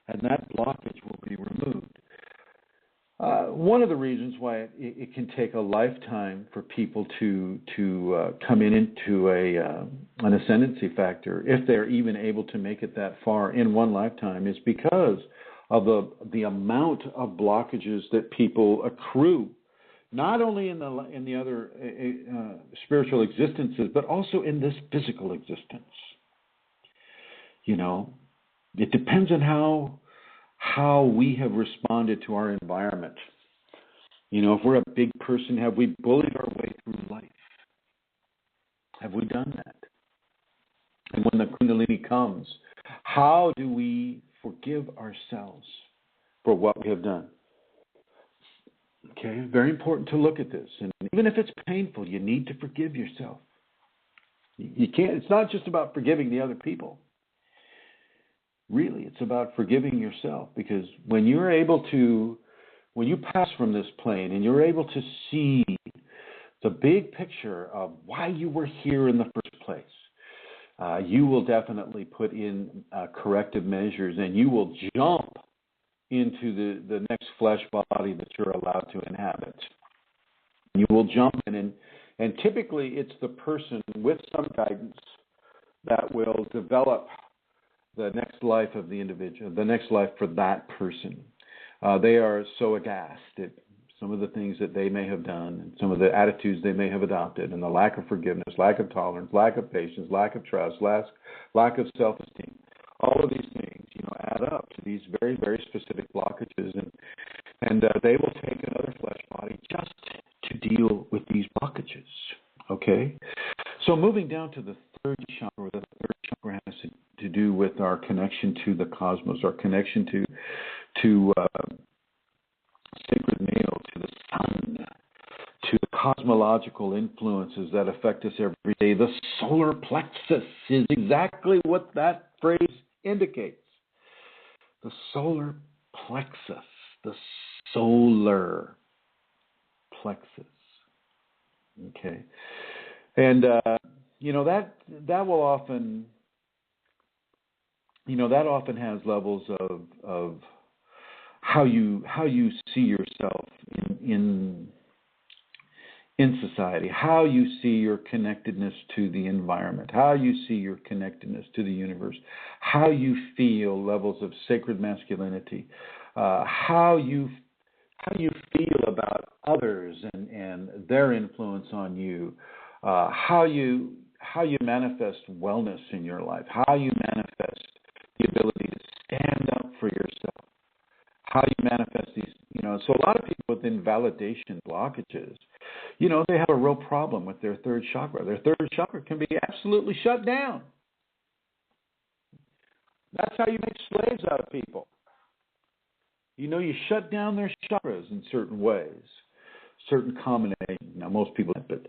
And that blockage will be removed. One of the reasons why it can take a lifetime for people to come into an ascendancy factor, if they're even able to make it that far in one lifetime, is because of the amount of blockages that people accrue, not only in the other spiritual existences, but also in this physical existence. It depends on how we have responded to our environment. If we're a big person, have we bullied our way through life? Have we done that? And when the Kundalini comes, how do we forgive ourselves for what we have done? Okay, very important to look at this. And even if it's painful, you need to forgive yourself. You can't. It's not just about forgiving the other people. Really, it's about forgiving yourself, because when you pass from this plane and you're able to see the big picture of why you were here in the first place, you will definitely put in corrective measures, and you will jump into the next flesh body that you're allowed to inhabit. You will jump in, and typically it's the person with some guidance that will develop the next life of the individual, the next life for that person. They are so aghast at some of the things that they may have done, and some of the attitudes they may have adopted, and the lack of forgiveness, lack of tolerance, lack of patience, lack of trust, lack of self-esteem. All of these things, add up to these very, very specific blockages, and they will take another flesh body just to deal with these blockages. Okay? So moving down to the third chakra, the third chakra has to do with our connection to the cosmos, our connection to sacred male, to the sun, to the cosmological influences that affect us every day. The solar plexus is exactly what that phrase indicates. The solar plexus, the solar plexus. Okay. And, that will often, that often has levels of how you see yourself in society, how you see your connectedness to the environment, how you see your connectedness to the universe, how you feel levels of sacred masculinity, how you feel about others and their influence on you, how you manifest wellness in your life, how you manifest the ability to stand up for yourself. how you manifest these, so a lot of people with invalidation blockages, they have a real problem with their third chakra. Their third chakra can be absolutely shut down. That's how you make slaves out of people. You shut down their chakras in certain ways, certain combinations. Now, most people don't, but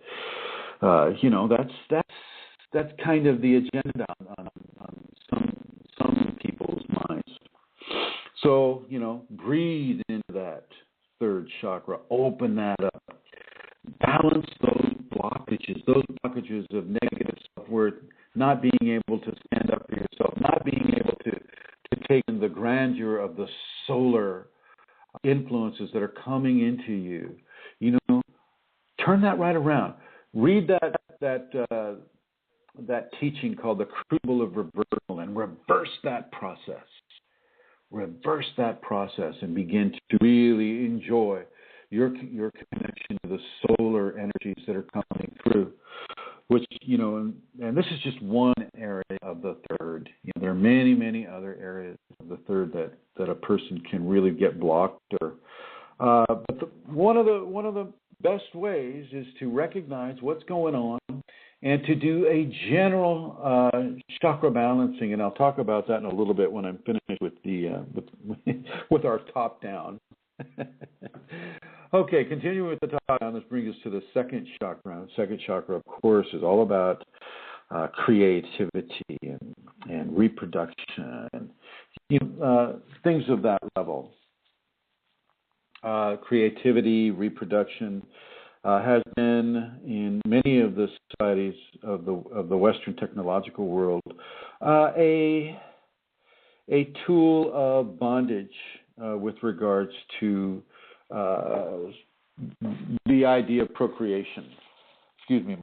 that's kind of the agenda on some people's minds. So, breathe into that third chakra, open that up, balance those blockages of negative self-worth, not being able to stand up for yourself, not being able to take in the grandeur of the solar influences that are coming into you. Turn that right around. Read that teaching called the Crucible of Reversal and reverse that process. Reverse that process and begin to really enjoy your connection to the solar energies that are coming through. Which, and this is just one area of the third. There are many, many other areas of the third that a person can really get blocked. But one of the best ways is to recognize what's going on and to do a general chakra balancing. And I'll talk about that in a little bit when I'm finished with with our top down. Okay, continuing with the top down, this brings us to the second chakra. The second chakra, of course, is all about creativity and reproduction and things of that level. Creativity, reproduction has been in many of the societies of the Western technological world a tool of bondage with regards to the idea of procreation. Excuse me.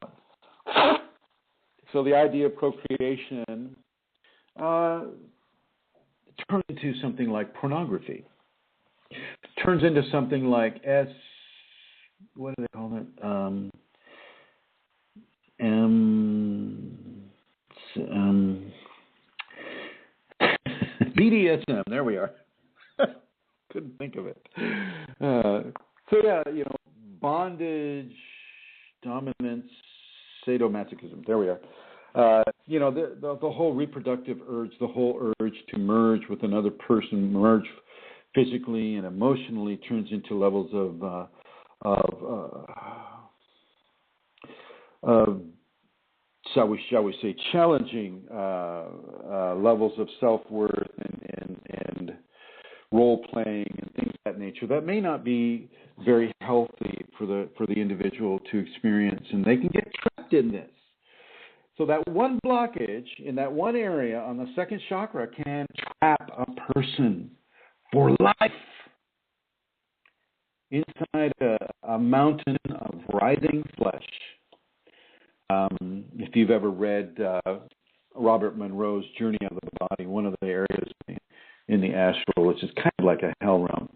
So the idea of procreation turns into something like pornography. Turns into something like what do they call it? BDSM. There we are. Couldn't think of it. Bondage, dominance, sadomasochism. There we are. The whole reproductive urge, the whole urge to merge with another person, merge physically and emotionally, turns into levels of shall we say, challenging levels of self-worth and role playing and things of that nature that may not be very healthy for the individual to experience, and they can get trapped in this. So that one blockage in that one area on the second chakra can trap a person for life inside a mountain of writhing flesh. If you've ever read Robert Monroe's Journey of the Body, one of the areas in the astral, which is kind of like a hell realm,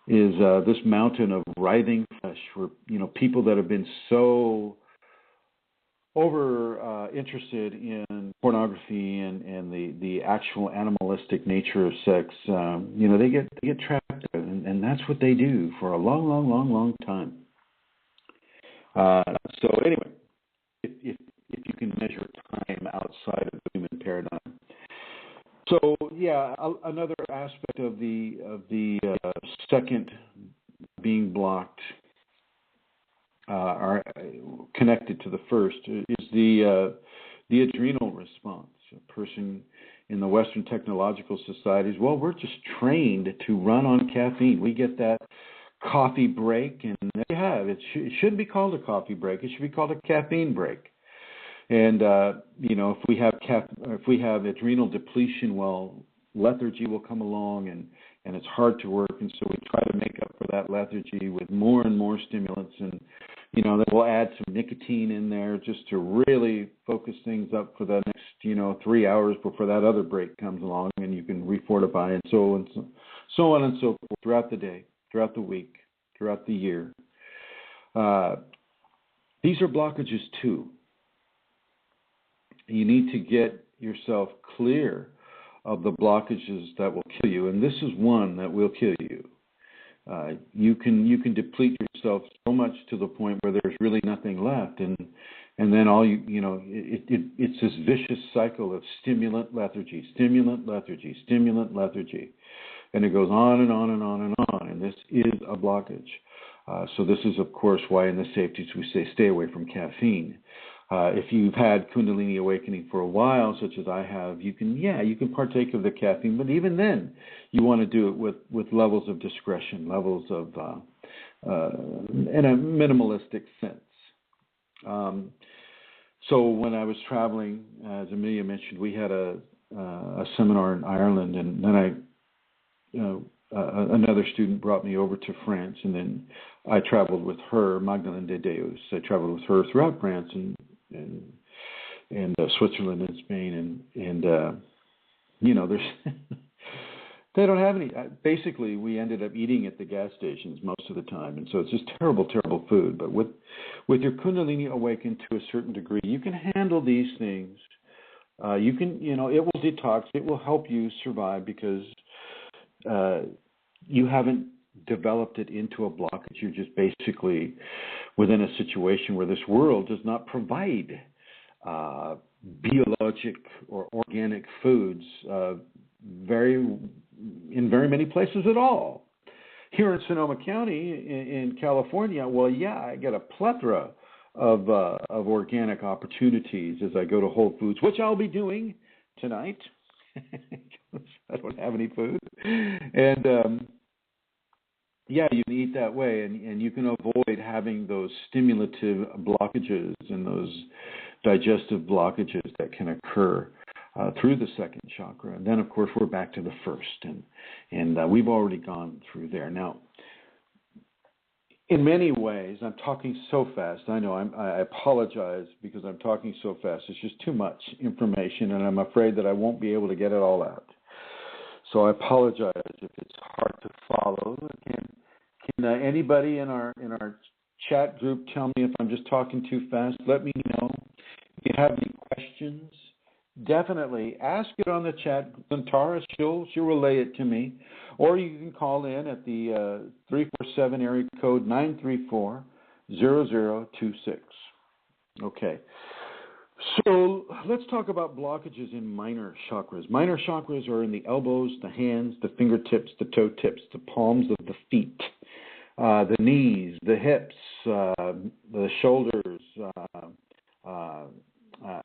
is this mountain of writhing flesh, where people that have been so over interested in pornography and the actual animalistic nature of sex, they get trapped, and that's what they do for a long time. So anyway, if you can measure time outside of the human paradigm. So yeah, another aspect of the second being blocked are connected to the first is the adrenal response. A person in the Western technological societies, well, we're just trained to run on caffeine. We get that coffee break, and there you have it. It shouldn't be called a coffee break. It should be called a caffeine break. And if we have adrenal depletion, well, lethargy will come along, and it's hard to work. And so we try to make up for that lethargy with more and more stimulants, and then we'll add some nicotine in there just to really focus things up for the next 3 hours before that other break comes along, and you can refortify, and so on and so forth throughout the day, throughout the week, throughout the year. These are blockages too. You need to get yourself clear of the blockages that will kill you, and this is one that will kill you. you can deplete yourself so much to the point where there's really nothing left, and then all it's this vicious cycle of stimulant lethargy, and it goes on and on and on and on, and this is a blockage. So this is, of course, why in the safeties we say stay away from caffeine. If you've had Kundalini awakening for a while, such as I have, you can partake of the caffeine, but even then, you want to do it with levels of discretion, levels of in a minimalistic sense. So when I was traveling, as Amelia mentioned, we had a seminar in Ireland, and then another student brought me over to France, and then I traveled with her, Magdalene de Deus. I traveled with her throughout France and Switzerland and Spain, and there's they don't have any. Basically, we ended up eating at the gas stations most of the time, and so it's just terrible food. But with your Kundalini awakened to a certain degree, you can handle these things. You can, it will detox. It will help you survive because you haven't developed it into a blockage. You're just basically within a situation where this world does not provide biologic or organic foods in very many places at all. Here in Sonoma County in California, I get a plethora of organic opportunities as I go to Whole Foods, which I'll be doing tonight. I don't have any food. And you can eat that way, and you can avoid having those stimulative blockages and those digestive blockages that can occur through the second chakra. And then, of course, we're back to the first, and we've already gone through there. Now, in many ways, I'm talking so fast. I know I apologize because I'm talking so fast. It's just too much information, and I'm afraid that I won't be able to get it all out. So I apologize if it's hard to follow. Can anybody in our chat group tell me if I'm just talking too fast? Let me know. If you have any questions, definitely ask it on the chat. Tara, she'll relay it to me. Or you can call in at the 347 area code 934-0026. Okay. So let's talk about blockages in minor chakras. Minor chakras are in the elbows, the hands, the fingertips, the toe tips, the palms of the feet, the knees, the hips, the shoulders,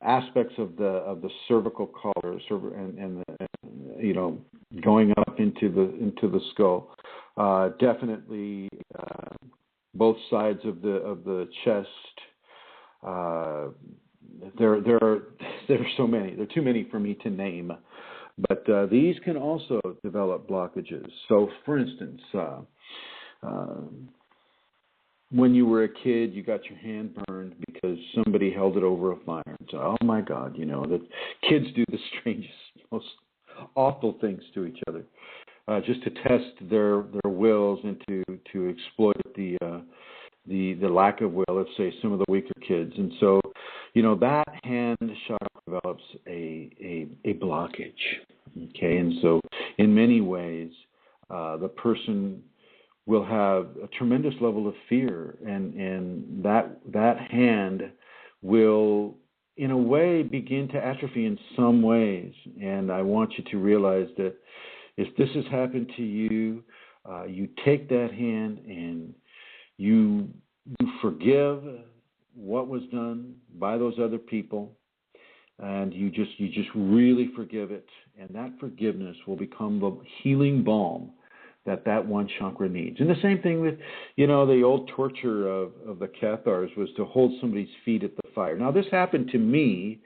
aspects of the cervical collar, and going up into the skull. Definitely both sides of the chest. There are so many. There are too many for me to name, but these can also develop blockages. So, for instance, when you were a kid, you got your hand burned because somebody held it over a fire. So, oh my God, that kids do the strangest, most awful things to each other, just to test their wills and to exploit the lack of will of, say, some of the weaker kids. And so, that hand chakra develops a blockage. Okay, and so in many ways, the person will have a tremendous level of fear, and that hand will, in a way, begin to atrophy in some ways. And I want you to realize that if this has happened to you, you take that hand and you forgive what was done by those other people, and you just really forgive it, and that forgiveness will become the healing balm that one chakra needs. And the same thing with, the old torture of the Cathars was to hold somebody's feet at the fire. Now, this happened to me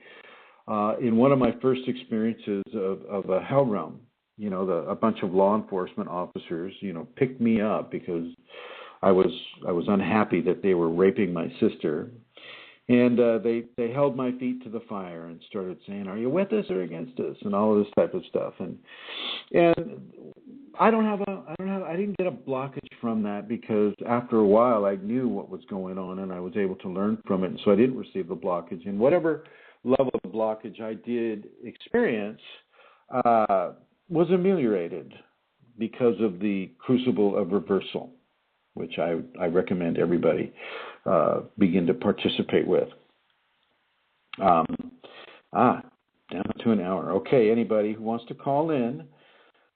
in one of my first experiences of a hell realm. A bunch of law enforcement officers, picked me up because I was unhappy that they were raping my sister, and they held my feet to the fire and started saying, "Are you with us or against us?" and all of this type of stuff. And I didn't get a blockage from that because after a while I knew what was going on and I was able to learn from it, and so I didn't receive the blockage. And whatever level of blockage I did experience was ameliorated because of the crucible of reversal, which I recommend everybody begin to participate with. Down to an hour. Okay, anybody who wants to call in,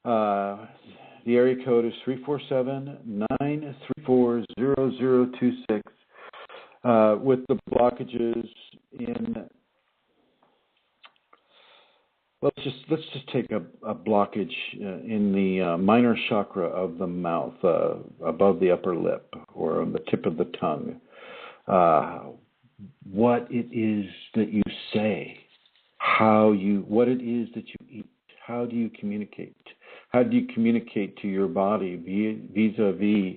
the area code is 347-934-0026. With the blockages in, let's just take a blockage in the minor chakra of the mouth, above the upper lip or on the tip of the tongue. What it is that you say, what it is that you eat, how do you communicate? How do you communicate to your body vis-a-vis,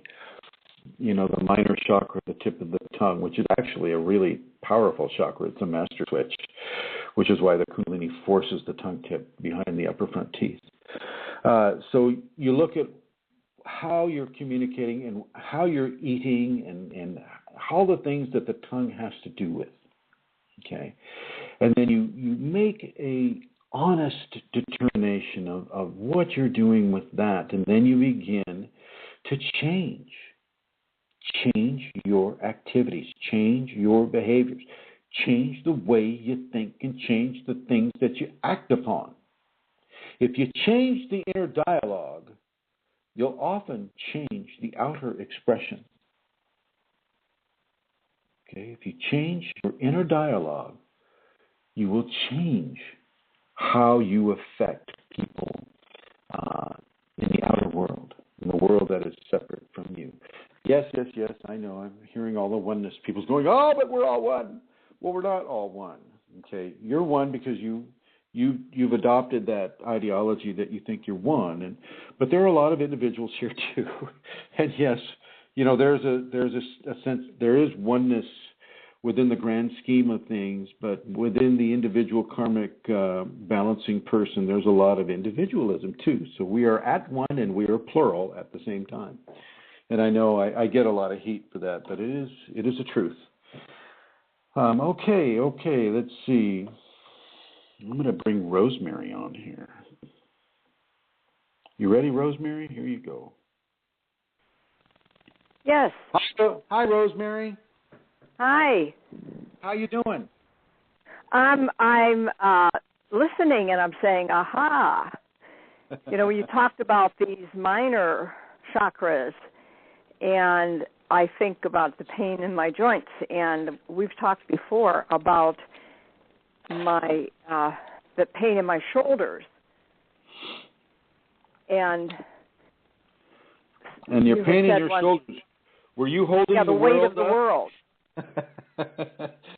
the minor chakra, the tip of the tongue, which is actually a really powerful chakra. It's a master switch, which is why the Kundalini forces the tongue tip behind the upper front teeth. So you look at how you're communicating and how you're eating and all the things that the tongue has to do with. Okay, and then you make a honest determination of what you're doing with that, and then you begin to change your activities, change your behaviors, change the way you think, and change the things that you act upon. If you change the inner dialogue, you'll often change the outer expression. Okay, if you change your inner dialogue, you will change how you affect people in the outer world, in the world that is separate from you. Yes, I know. I'm hearing all the oneness. People's going, oh, but we're all one. Well, we're not all one. Okay, you're one because you've adopted that ideology that you think you're one, but there are a lot of individuals here too. And yes, there's a sense there is oneness within the grand scheme of things, but within the individual karmic balancing person, there's a lot of individualism too. So we are at one and we are plural at the same time. And I know I get a lot of heat for that, but it is a truth. Okay, let's see. I'm going to bring Rosemary on here. You ready, Rosemary? Here you go. Yes. Hi, Rosemary. Hi. How you doing? I'm listening and I'm saying, aha. When you talked about these minor chakras, and I think about the pain in my joints, and we've talked before about the pain in my shoulders, and your pain in your shoulders. Were you holding the weight of the world?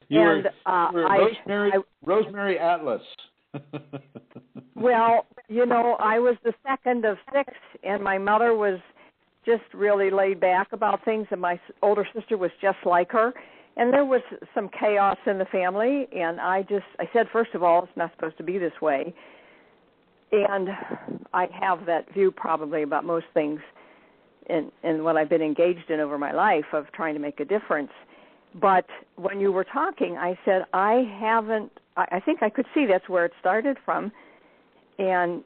You were Rosemary Atlas. Well, I was the second of 6, and my mother was just really laid back about things, and my older sister was just like her. And there was some chaos in the family, and I said, first of all, it's not supposed to be this way. And I have that view probably about most things in what I've been engaged in over my life of trying to make a difference. But when you were talking, I said, I think I could see that's where it started from. And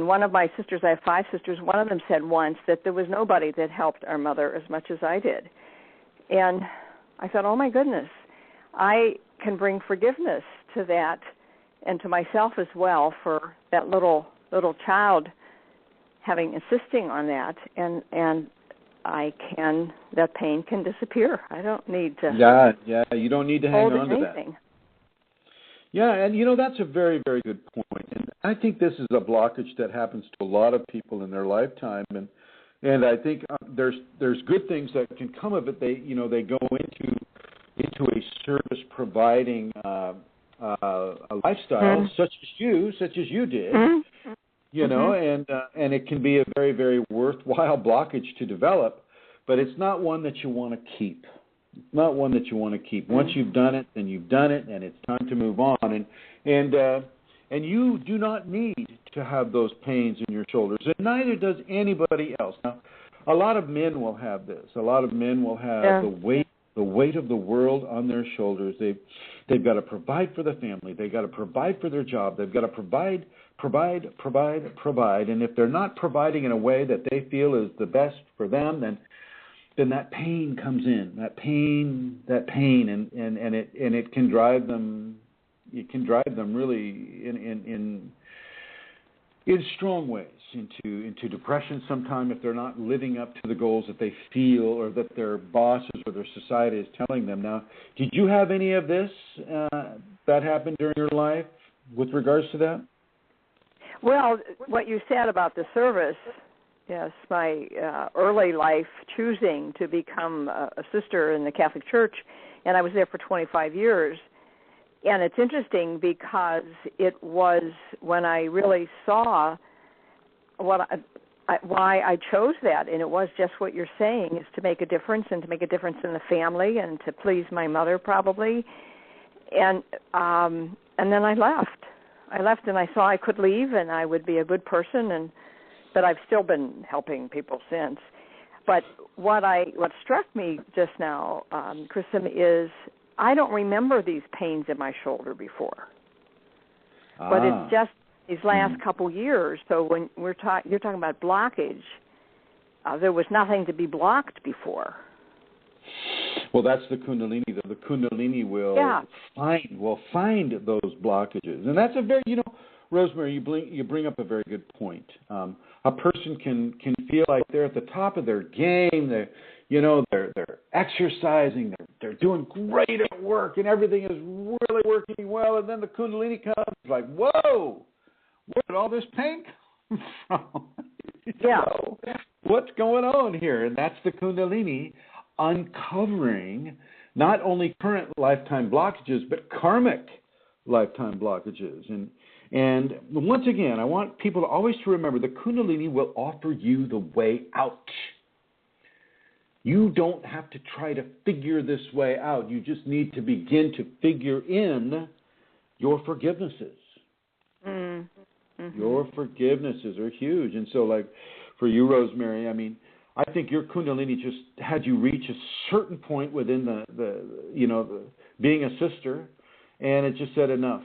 one of my sisters, I have 5 sisters, one of them said once that there was nobody that helped our mother as much as I did. And I thought, oh my goodness, I can bring forgiveness to that and to myself as well for that little child insisting on that, and that pain can disappear. I don't need to. Yeah, you don't need to hang on to anything. That. Yeah, and that's a very, very good point. And I think this is a blockage that happens to a lot of people in their lifetime, and I think there's good things that can come of it. They go into a service providing a lifestyle such as you did. Mm-hmm. And it can be a very, very worthwhile blockage to develop, but it's not one that you want to keep. It's not one that you want to keep. Once you've done it, then you've done it, and it's time to move on. And you do not need to have those pains in your shoulders, and neither does anybody else. Now, a lot of men will have this. A lot of men will have the the weight of the world on their shoulders. They've got to provide for the family. They've got to provide for their job. They've got to provide. And if they're not providing in a way that they feel is the best for them, then that pain comes in. That pain, and it can drive them. It can drive them really in strong ways into depression sometime if they're not living up to the goals that they feel or that their bosses or their society is telling them. Now, did you have any of this that happened during your life with regards to that? Well, what you said about the service, yes, my early life choosing to become a sister in the Catholic Church, and I was there for 25 years. And it's interesting because it was when I really saw why I chose that, and it was just what you're saying, is to make a difference and to make a difference in the family and to please my mother probably. And then I left. And I saw I could leave and I would be a good person, but I've still been helping people since. But what struck me just now, Chrism, is I don't remember these pains in my shoulder before. But it's just these last couple years. So when you're talking about blockage, there was nothing to be blocked before. Well, that's the Kundalini. The Kundalini will find those blockages, and that's a very, Rosemary, you bring up a very good point. A person can feel like they're at the top of their game. They're exercising. They're doing great at work, and everything is really working well. And then the Kundalini comes, like, whoa, where did all this pain come from? What's going on here? And that's the Kundalini uncovering not only current lifetime blockages, but karmic lifetime blockages. And once again, I want people to always to remember the Kundalini will offer you the way out. You don't have to try to figure this way out. You just need to begin to figure in your forgivenesses. Mm-hmm. Your forgivenesses are huge. And so, like, for you, Rosemary, I mean, I think your Kundalini just had you reach a certain point within the being a sister, and it just said enough.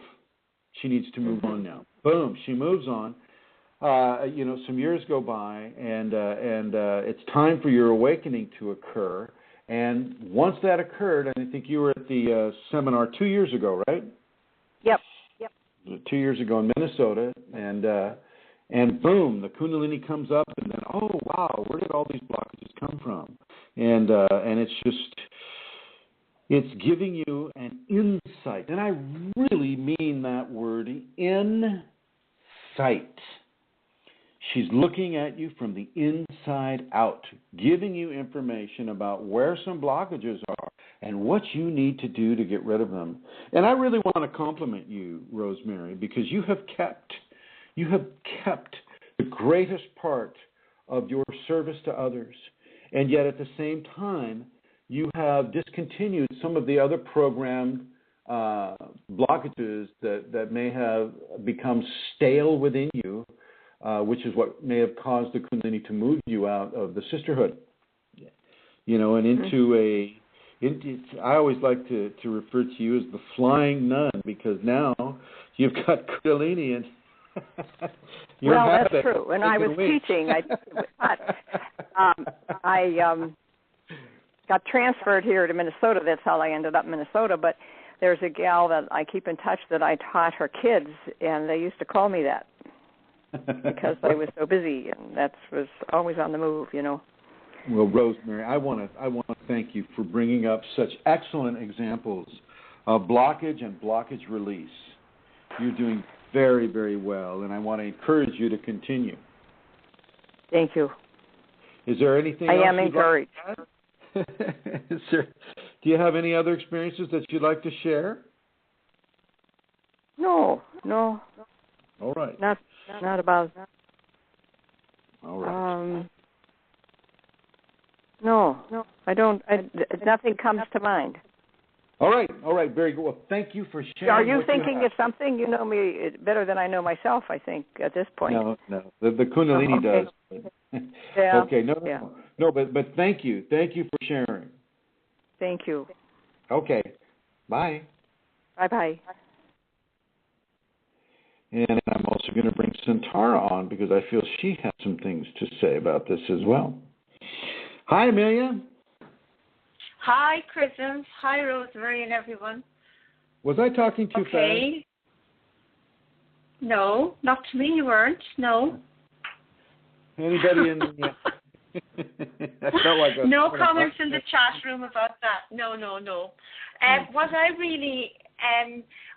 She needs to move on now. Boom, she moves on. Some years go by, and it's time for your awakening to occur. And once that occurred, and I think you were at the seminar 2 years ago, right? Yep. 2 years ago in Minnesota, and boom, the Kundalini comes up, and then, oh wow, where did all these blockages come from? And it's giving you an insight, and I really mean that word, insight. She's looking at you from the inside out, giving you information about where some blockages are and what you need to do to get rid of them. And I really want to compliment you, Rosemary, because you have kept the greatest part of your service to others, and yet at the same time, you have discontinued some of the other programmed blockages that may have become stale within you, which is what may have caused the Kundalini to move you out of the sisterhood, and into I always like to refer to you as the flying nun, because now you've got Kundalini and well, that's true. When I was teaching, I got transferred here to Minnesota. That's how I ended up in Minnesota. But there's a gal that I keep in touch that I taught her kids, and they used to call me that because I was so busy, and that was always on the move, Well, Rosemary, I want to thank you for bringing up such excellent examples of blockage and blockage release. You're doing very, very well, and I want to encourage you to continue. Thank you. Is there anything else? I am encouraged. Do you have any other experiences that you'd like to share? No. All right. Not about. All right. No, I don't. Nothing comes to mind. All right, very good. Well, thank you for sharing. Are you thinking of something? You know me better than I know myself, I think, at this point. No. The Kundalini does. Yeah. Okay, no, but thank you for sharing. Thank Thank you. Okay. Bye. Bye-bye. And I'm also going to bring Santara on because I feel she has some things to say about this as well. Hi, Amelia. Hi, Chrism. Hi, Rosemary and everyone. Was I talking too fast? No, not to me you weren't. No. Anybody in the... I felt like no comments in the chat room about that. No. What I really...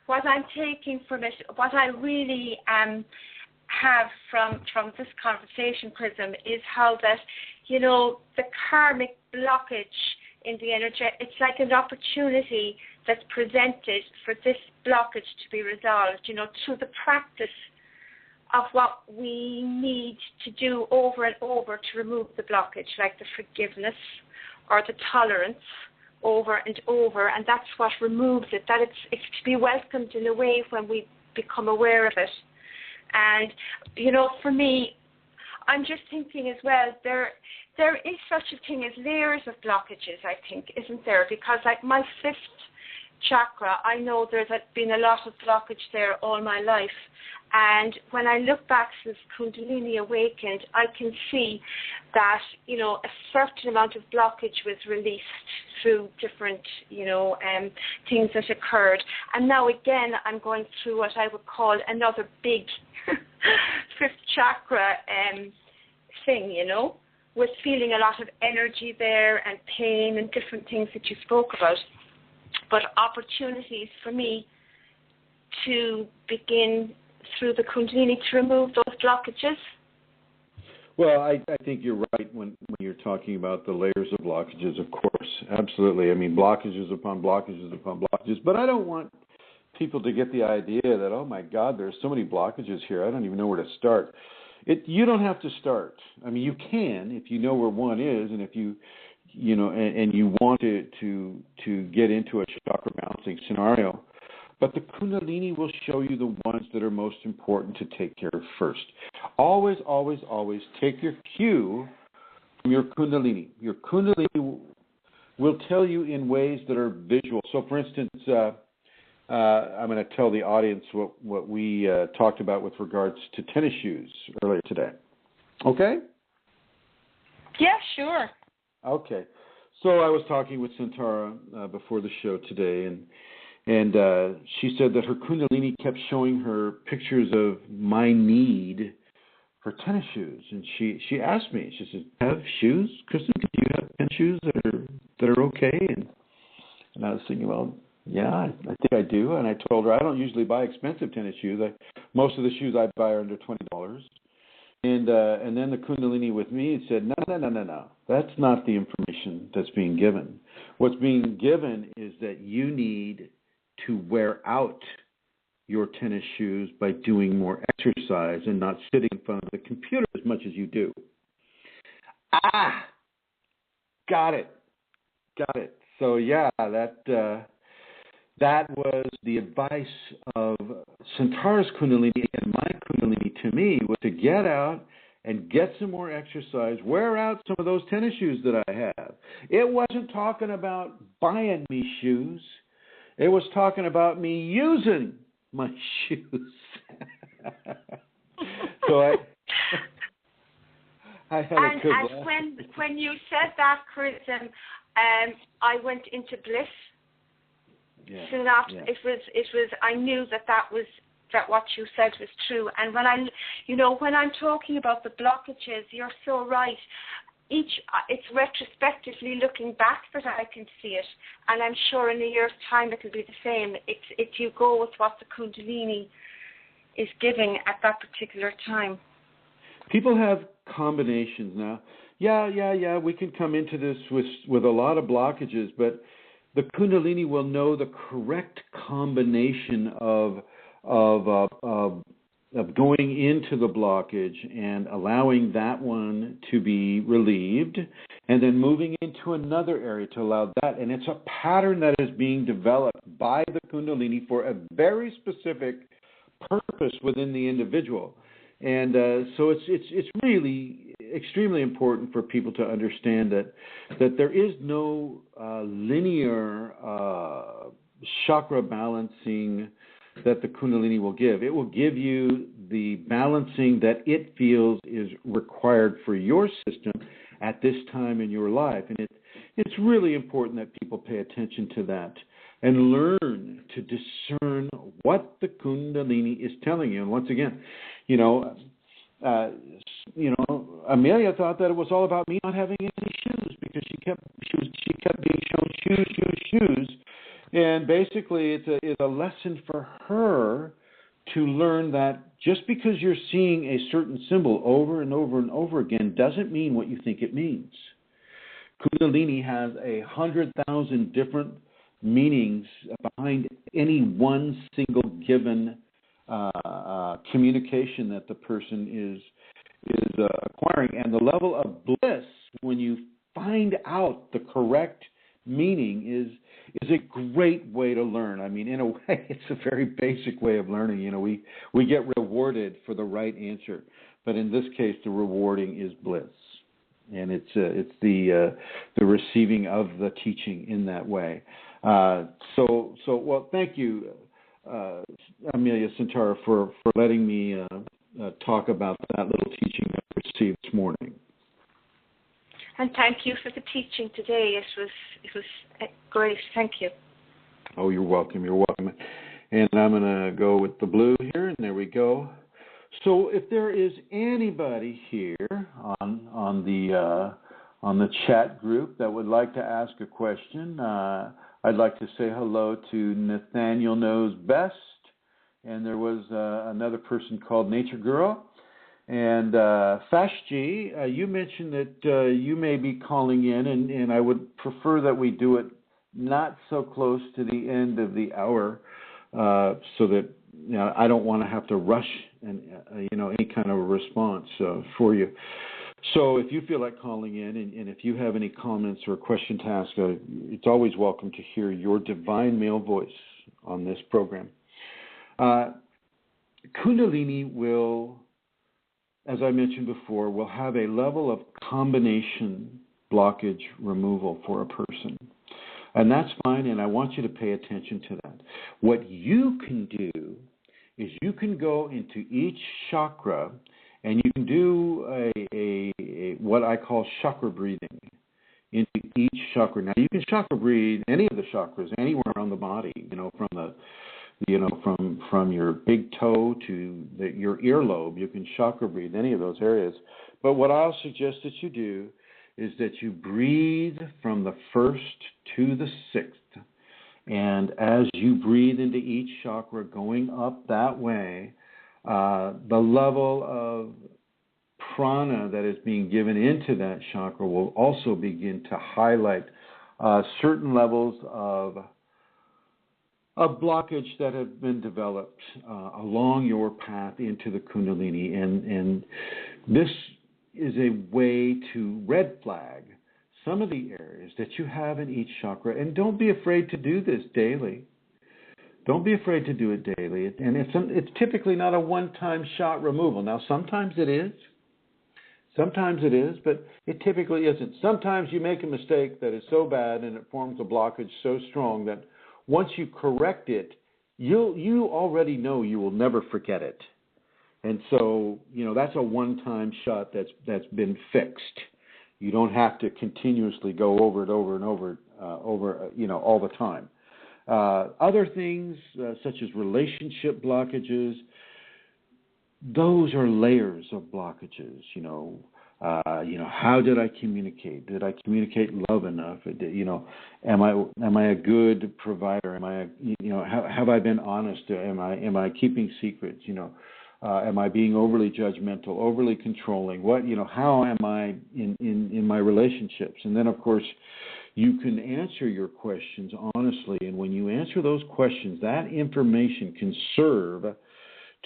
what I'm taking from it, what I really have from this conversation, Chrism, is how that, the karmic blockage in the energy, it's like an opportunity that's presented for this blockage to be resolved, through the practice of what we need to do over and over to remove the blockage, like the forgiveness or the tolerance, over and over, and that's what removes it, that it's to be welcomed in a way when we become aware of it. And, for me, I'm just thinking as well, there is such a thing as layers of blockages, I think, isn't there? Because like my fifth chakra, I know there's been a lot of blockage there all my life. And when I look back since Kundalini awakened, I can see that, a certain amount of blockage was released through different, things that occurred. And now again, I'm going through what I would call another big fifth chakra thing, with feeling a lot of energy there and pain and different things that you spoke about. But opportunities for me to begin through the Kundalini to remove those blockages? Well, I think you're right when you're talking about the layers of blockages, of course. Absolutely. I mean, blockages upon blockages upon blockages. But I don't want people to get the idea that, oh, my God, there's so many blockages here, I don't even know where to start. You don't have to start. I mean, you can if you know where one is, and if you and you want to get into a chakra balancing scenario. But the Kundalini will show you the ones that are most important to take care of first. Always, always, always take your cue from your Kundalini. Your Kundalini will tell you in ways that are visual. So, for instance, I'm going to tell the audience what we talked about with regards to tennis shoes earlier today. Okay? Yeah, sure. Okay. So I was talking with Santara before the show today, and she said that her Kundalini kept showing her pictures of my need for tennis shoes. And she asked me, she said, "Have shoes, Kristen? Do you have tennis shoes that are okay?" And I was thinking, well, yeah, I think I do. And I told her I don't usually buy expensive tennis shoes. Most of the shoes I buy are under $20. And then the Kundalini with me said, no. That's not the information that's being given. What's being given is that you need to wear out your tennis shoes by doing more exercise and not sitting in front of the computer as much as you do. Got it. So yeah, that was the advice of Santara's Kundalini, and my Kundalini to me was to get out and get some more exercise, wear out some of those tennis shoes that I have. It wasn't talking about buying me shoes. It was talking about me using my shoes. So I had a good laugh. And when you said that, Chrism, I went into bliss. Yeah, soon after, yeah. it was. I knew that what you said was true. And when I'm talking about the blockages, you're so right. It's retrospectively looking back that I can see it, and I'm sure in a year's time it'll be the same. It's you go with what the Kundalini is giving at that particular time. People have combinations now. Yeah. We can come into this with a lot of blockages, but the Kundalini will know the correct combination of going into the blockage and allowing that one to be relieved, and then moving into another area to allow that. And it's a pattern that is being developed by the Kundalini for a very specific purpose within the individual. And so it's really extremely important for people to understand that there is no linear chakra balancing that the Kundalini will give. It will give you the balancing that it feels is required for your system at this time in your life. And it's really important that people pay attention to that and learn to discern what the Kundalini is telling you. And once again, Amelia thought that it was all about me not having any shoes because she kept being shown shoes. And basically, it's a lesson for her to learn that just because you're seeing a certain symbol over and over and over again doesn't mean what you think it means. Kundalini has 100,000 different meanings behind any one single given communication that the person is acquiring. And the level of bliss when you find out the correct meaning is a great way to learn. I mean, in a way, it's a very basic way of learning. We get rewarded for the right answer, but in this case, the rewarding is bliss, and it's the receiving of the teaching in that way. So well, thank you, Amelia Centaura, for letting me talk about that little teaching that I received this morning. And thank you for the teaching today. It was great. Thank you. Oh, you're welcome. You're welcome. And I'm going to go with the blue here, and there we go. So, if there is anybody here on the chat group that would like to ask a question, I'd like to say hello to Nathaniel Knows Best, and there was another person called Nature Girl. And Fashji, you mentioned that you may be calling in, and I would prefer that we do it not so close to the end of the hour, so that I don't want to have to rush any kind of a response for you. So if you feel like calling in, and if you have any comments or a question to ask, it's always welcome to hear your divine male voice on this program. Kundalini will, as I mentioned before, will have a level of combination blockage removal for a person. And that's fine, and I want you to pay attention to that. What you can do is you can go into each chakra, and you can do a what I call chakra breathing into each chakra. Now, you can chakra breathe any of the chakras anywhere on the body, from your big toe to your earlobe. You can chakra breathe any of those areas. But what I'll suggest that you do is that you breathe from the 1st to the 6th. And as you breathe into each chakra, going up that way, the level of prana that is being given into that chakra will also begin to highlight certain levels of blockage that have been developed along your path into the Kundalini. And this is a way to red flag some of the areas that you have in each chakra. And don't be afraid to do this daily. Don't be afraid to do it daily. And it's typically not a one-time shot removal. Now, sometimes it is. Sometimes it is, but it typically isn't. Sometimes you make a mistake that is so bad and it forms a blockage so strong that once you correct it, you already know you will never forget it. And so, that's a one-time shot that's been fixed. You don't have to continuously go over it over and over, all the time. Other things, such as relationship blockages, those are layers of blockages. How did I communicate? Did I communicate love enough? Am I a good provider? Have I been honest? Am I keeping secrets? Am I being overly judgmental, overly controlling? How am I in my relationships? And then, of course, you can answer your questions honestly. And when you answer those questions, that information can serve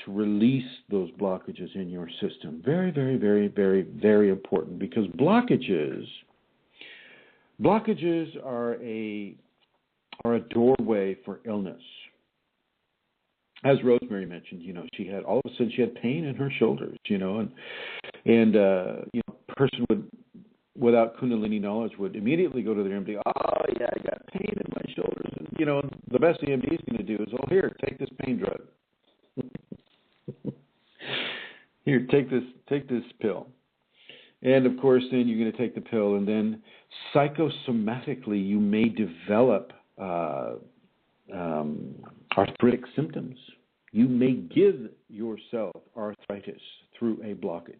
to release those blockages in your system. Very, very, very, very, very important, because blockages are a doorway for illness. As Rosemary mentioned, she had all of a sudden she had pain in her shoulders, and person would, without Kundalini knowledge, would immediately go to their MD. Oh, yeah, I got pain in my shoulders. And, the best the MD is going to do is, oh, here, take this pain drug. Here, take this pill. And, of course, then you're going to take the pill, and then psychosomatically you may develop arthritic symptoms. You may give yourself arthritis through a blockage.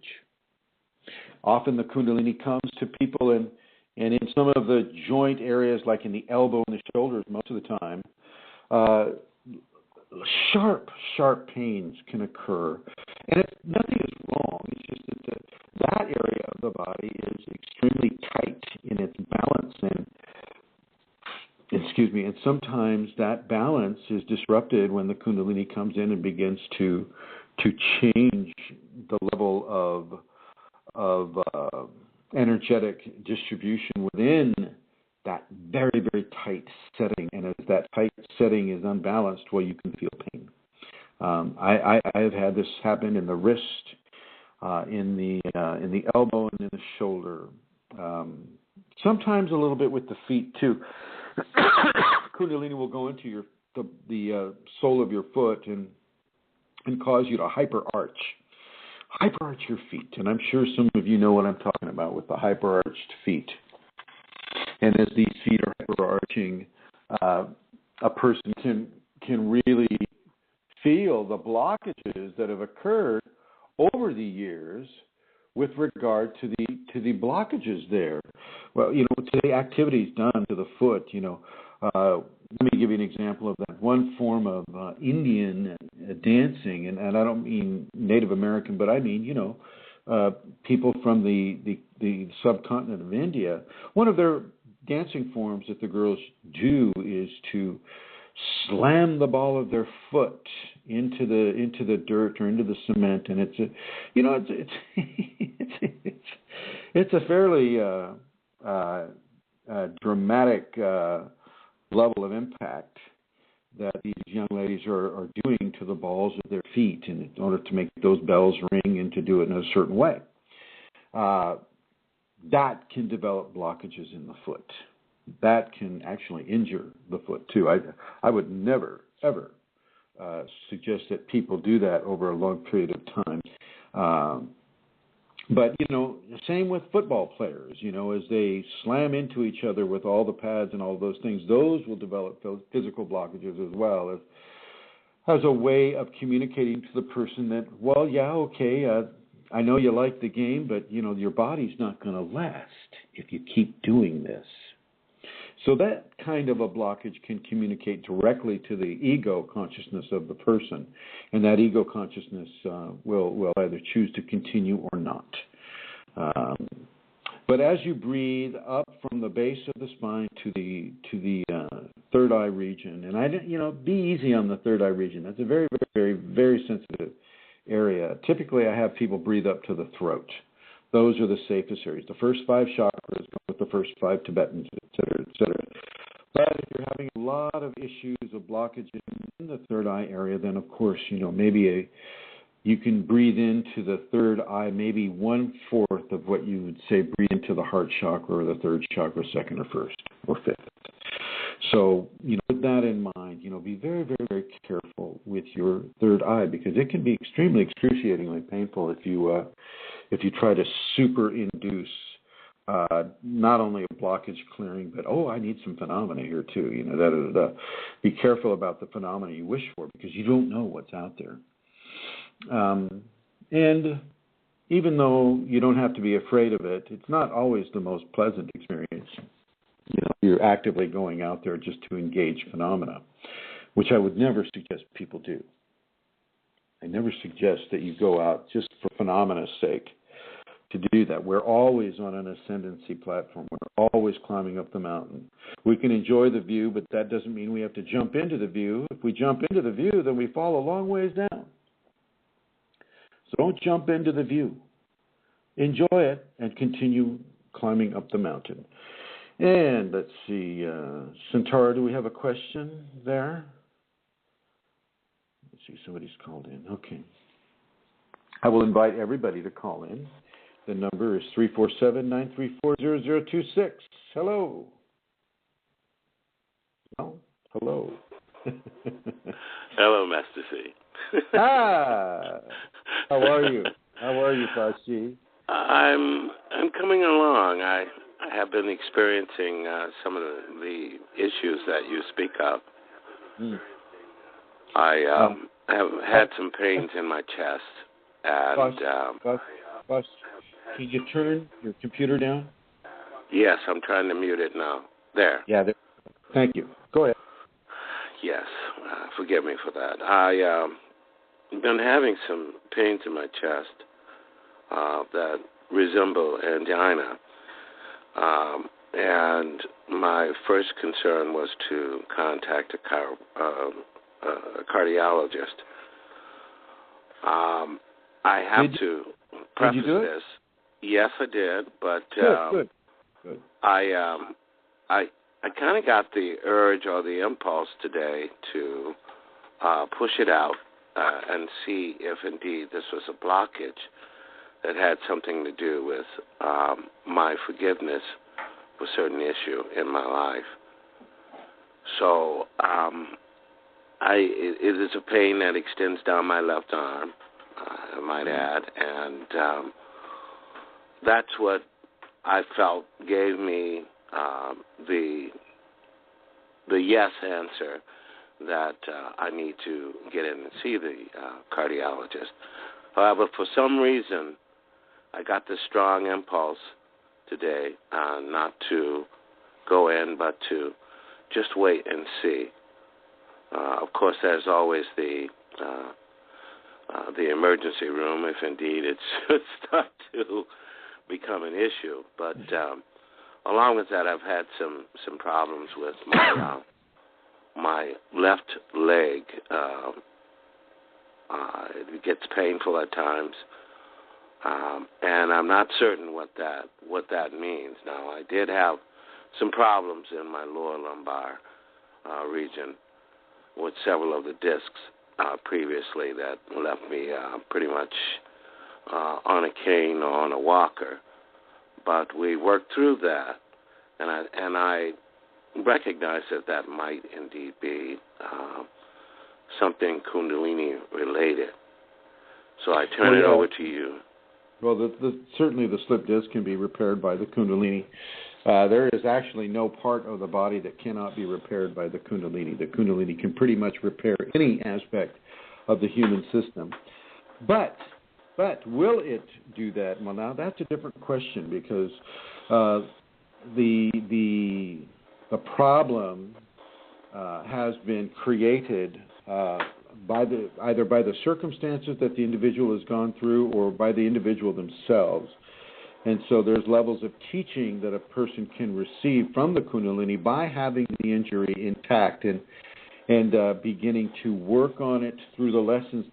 Often the Kundalini comes to people and in some of the joint areas, like in the elbow and the shoulders most of the time, sharp pains can occur. And nothing is wrong. It's just that that area of the body is extremely tight in its balance. And sometimes that balance is disrupted when the Kundalini comes in and begins to change the level of energetic distribution within that very, very tight setting. And as that tight setting is unbalanced, well, you can feel pain. I have had this happen in the wrist, in the elbow, and in the shoulder. Sometimes a little bit with the feet too. Kundalini will go into the sole of your foot and cause you to hyperarch your feet. And I'm sure some of you know what I'm talking about with the hyperarched feet. And as these feet are hyperarching, a person can really feel the blockages that have occurred over the years with regard to the blockages there. Well, to the activities done to the foot, let me give you an example of that. One form of Indian dancing, and I don't mean Native American, but I mean, people from the subcontinent of India. One of their dancing forms that the girls do is to slam the ball of their foot into the dirt or into the cement, and it's a fairly dramatic level of impact that these young ladies are doing to the balls of their feet in order to make those bells ring and to do it in a certain way. That can develop blockages in the foot. That can actually injure the foot too. I would never, ever suggest that people do that over a long period of time. But, same with football players, as they slam into each other with all the pads and all those things, those will develop physical blockages as well as a way of communicating to the person that, well, yeah, okay, I know you like the game, but, your body's not going to last if you keep doing this. So that kind of a blockage can communicate directly to the ego consciousness of the person, and that ego consciousness will either choose to continue or not. But as you breathe up from the base of the spine to the third eye region, and be easy on the third eye region. That's a very, very, very sensitive area. Typically, I have people breathe up to the throat. Those are the safest areas. The first 5 chakras go with the first 5 Tibetans, et cetera, et cetera. But if you're having a lot of issues of blockage in the third eye area, then of course, maybe you can breathe into the third eye, maybe 1/4 of what you would say breathe into the heart chakra or the third chakra, second or first or fifth. So, with that in mind, be very, very, very careful with your third eye, because it can be extremely excruciatingly painful if you try to superinduce not only a blockage clearing, but, I need some phenomena here too. Be careful about the phenomena you wish for, because you don't know what's out there. And even though you don't have to be afraid of it, it's not always the most pleasant experience. You're actively going out there just to engage phenomena, which I would never suggest people do. I never suggest that you go out just for phenomena's sake to do that. We're always on an ascendancy platform. We're always climbing up the mountain. We can enjoy the view, but that doesn't mean we have to jump into the view. If we jump into the view, then we fall a long ways down. So don't jump into the view. Enjoy it and continue climbing up the mountain. And let's see, Centaur, do we have a question there? Let's see, somebody's called in. Okay. I will invite everybody to call in. The number is 347-934-0026. Hello. Oh, hello. Hello, Master C. How are you? How are you, Fashi? I'm coming along. I have been experiencing some of the issues that you speak of. I have had some pains in my chest, and Boss, can you turn your computer down? yes, I'm trying to mute it now. There. Yeah. There. Thank you. Go ahead. Yes, forgive me for that. I've been having some pains in my chest that resemble angina, and my first concern was to contact a cardiologist. I have to preface did you do it? this. Yes, I did, but Good. I kind of got the urge or the impulse today to push it out and see if indeed this was a blockage that had something to do with my forgiveness for a certain issue in my life. So it is a pain that extends down my left arm, I might add, and that's what I felt gave me the yes answer that I need to get in and see the cardiologist. However, for some reason, I got this strong impulse today not to go in, but to just wait and see. Of course, there's always the emergency room if indeed it should start to become an issue. But along with that, I've had some problems with my left leg. It gets painful at times, and I'm not certain what that means. Now, I did have some problems in my lower lumbar region with several of the discs previously that left me pretty much on a cane or on a walker. But we worked through that, and I recognize that might indeed be something Kundalini related. So I turn it over to you. Well, certainly the slip disc can be repaired by the Kundalini. There is actually no part of the body that cannot be repaired by the Kundalini. The Kundalini can pretty much repair any aspect of the human system. But will it do that? Well, now that's a different question, because the problem has been created either by the circumstances that the individual has gone through or by the individual themselves. And so there's levels of teaching that a person can receive from the Kundalini by having the injury intact and beginning to work on it through the lessons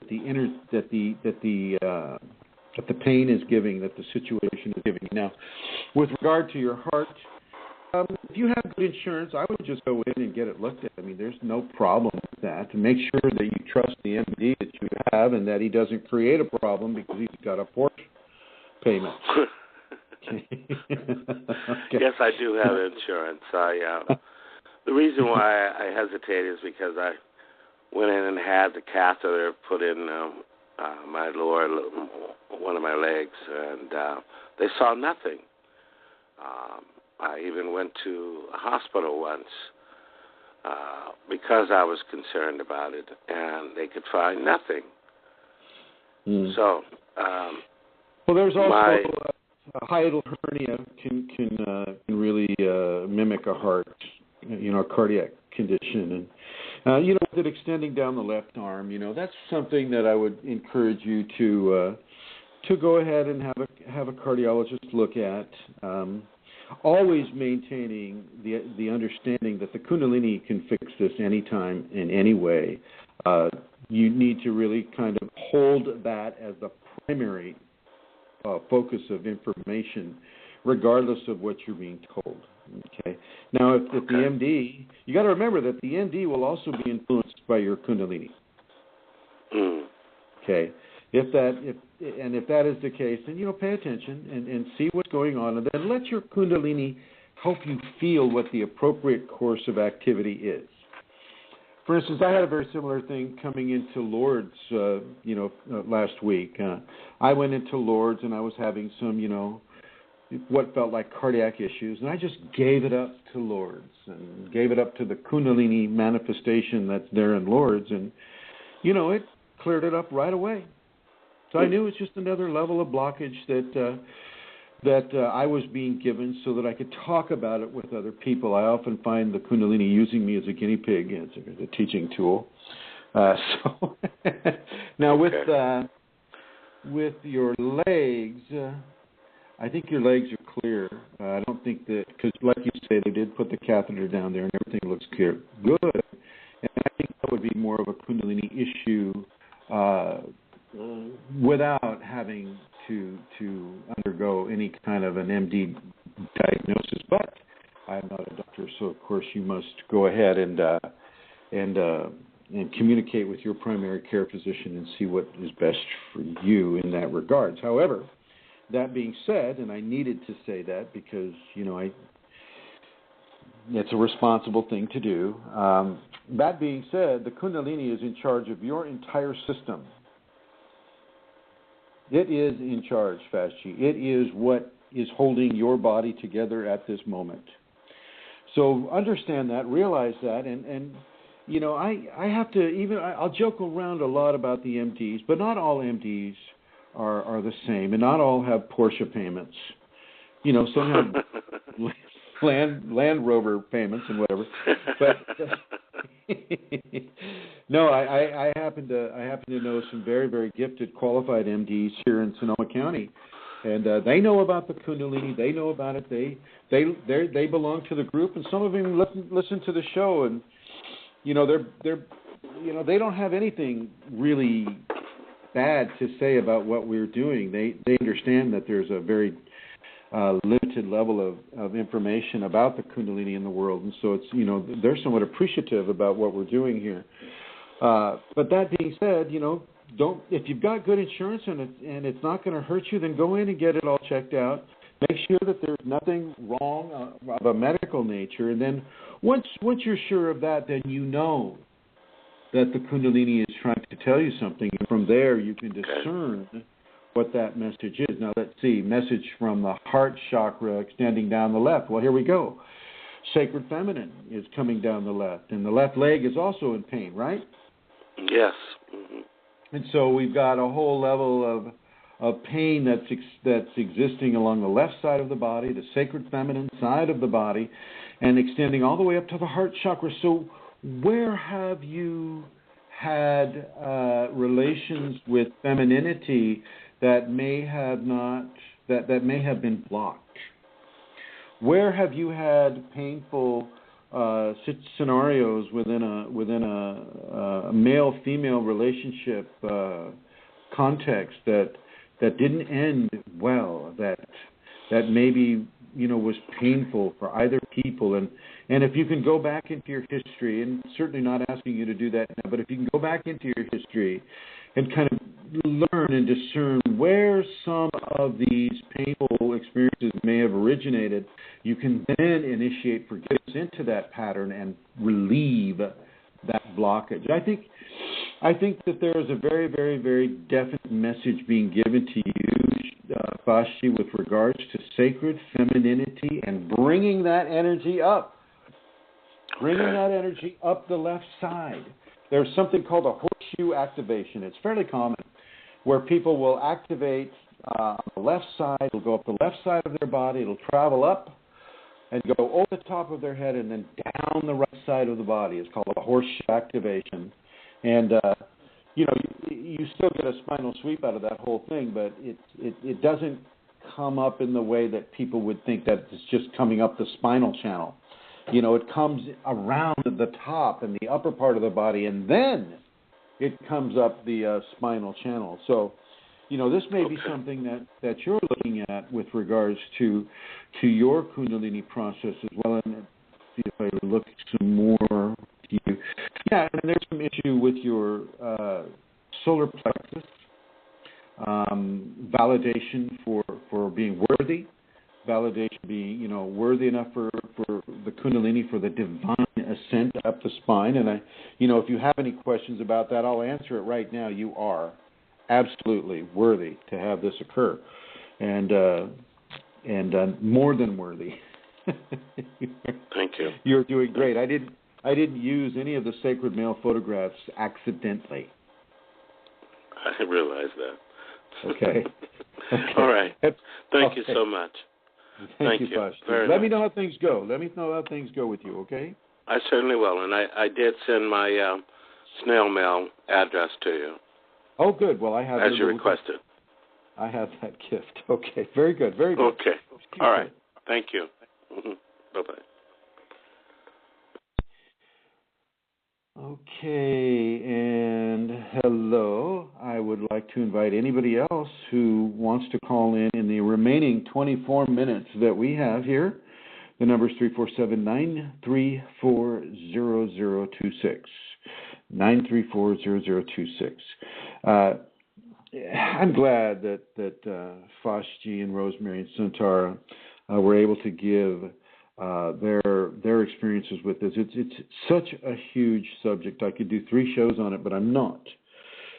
that the pain is giving, that the situation is giving. Now, with regard to your heart, if you have good insurance, I would just go in and get it looked at. I mean, there's no problem with that. To make sure that you trust the MD that you have and that he doesn't create a problem because he's got a Porsche payment. Okay. Yes, I do have insurance. The reason why I hesitate is because I went in and had the catheter put in my lower, one of my legs, and they saw nothing. I even went to a hospital once because I was concerned about it, and they could find nothing. So, well, there's also a hiatal hernia can really mimic a heart, a cardiac condition, and with it extending down the left arm, that's something that I would encourage you to go ahead and have a cardiologist look at. Always maintaining the understanding that the Kundalini can fix this anytime in any way. You need to really kind of hold that as the primary focus of information, regardless of what you're being told. Okay. Now, if the MD, you got to remember that the MD will also be influenced by your Kundalini. Okay. If and if that is the case, then, pay attention and see what's going on, and then let your Kundalini help you feel what the appropriate course of activity is. For instance, I had a very similar thing coming into Lourdes, last week. I went into Lourdes and I was having some, what felt like cardiac issues, and I just gave it up to Lourdes and gave it up to the Kundalini manifestation that's there in Lourdes, and, it cleared it up right away. So I knew it's just another level of blockage that I was being given so that I could talk about it with other people. I often find the Kundalini using me as a guinea pig, as a teaching tool. So now with your legs, I think your legs are clear. I don't think that, because like you say, they did put the catheter down there and everything looks clear. Good. And I think that would be more of a Kundalini issue without having to undergo any kind of an MD diagnosis. But I'm not a doctor, so of course you must go ahead and communicate with your primary care physician and see what is best for you in that regards. However, that being said, and I needed to say that because it's a responsible thing to do. That being said, the Kundalini is in charge of your entire system. It is in charge, Fastchi. It is what is holding your body together at this moment. So understand that, realize that, and I have to I'll joke around a lot about the MDs, but not all MDs are the same, and not all have Porsche payments. Some have Land Rover payments and whatever. But no, I happen to know some very, very gifted, qualified MDs here in Sonoma County, and they know about the Kundalini. They know about it. They belong to the group, and some of them listen to the show, and they don't have anything really bad to say about what we're doing. They understand that there's a very limited level of information about the Kundalini in the world, and so it's they're somewhat appreciative about what we're doing here. But that being said, don't, if you've got good insurance and it's not going to hurt you, then go in and get it all checked out. Make sure that there's nothing wrong of a medical nature, and then once you're sure of that, then that the Kundalini is trying to tell you something, and from there you can discern what that message is. Now let's see, message from the heart chakra extending down the left. Well, here we go. Sacred feminine is coming down the left, and the left leg is also in pain, right? Yes. Mm-hmm. And so we've got a whole level of pain that's existing along the left side of the body, the sacred feminine side of the body, and extending all the way up to the heart chakra. So where have you had relations with femininity that may have been blocked? Where have you had painful scenarios within a male-female relationship context that didn't end well, that maybe was painful for either people? And if you can go back into your history, and certainly not asking you to do that now, but if you can go back into your history and kind of learn and discern where some of these painful experiences may have originated, you can then initiate forgiveness into that pattern and relieve that blockage. I think that there is a very, very, very definite message being given to you, Fastchi, with regards to sacred femininity and bringing that energy up. Bringing that energy up the left side. There's something called a horseshoe activation. It's fairly common, where people will activate on the left side. It'll go up the left side of their body. It'll travel up and go over the top of their head and then down the right side of the body. It's called a horseshoe activation. And, you still get a spinal sweep out of that whole thing, but it doesn't come up in the way that people would think that it's just coming up the spinal channel. It comes around the top and the upper part of the body, and then it comes up the spinal channel. So, this may be something that you're looking at with regards to your Kundalini process as well. And see if I look some more to you. Yeah, and there's some issue with your solar plexus. validation for being worthy, validation being, worthy enough for the Kundalini, for the divine ascent up the spine. And if you have any questions about that, I'll answer it right now. You are absolutely worthy to have this occur, and more than worthy. Thank you. You're doing great. I didn't use any of the sacred male photographs accidentally. I realize that. Okay. All right. Thank you so much. Thank you, Bosh. Let me know how things go. Let me know how things go with you, okay? I certainly will. And I did send my snail mail address to you. Oh, good. Well, I have as you requested. I have that gift. Okay. Very good. Very good. Okay. All right. Thank you. Mm-hmm. Bye-bye. Okay, and hello. I would like to invite anybody else who wants to call in the remaining 24 minutes that we have here. The number is 347-934-0026. 934-0026. I'm glad that Foshji and Rosemary and Santara were able to give their experiences with this. It's such a huge subject. I could do 3 shows on it, but I'm not,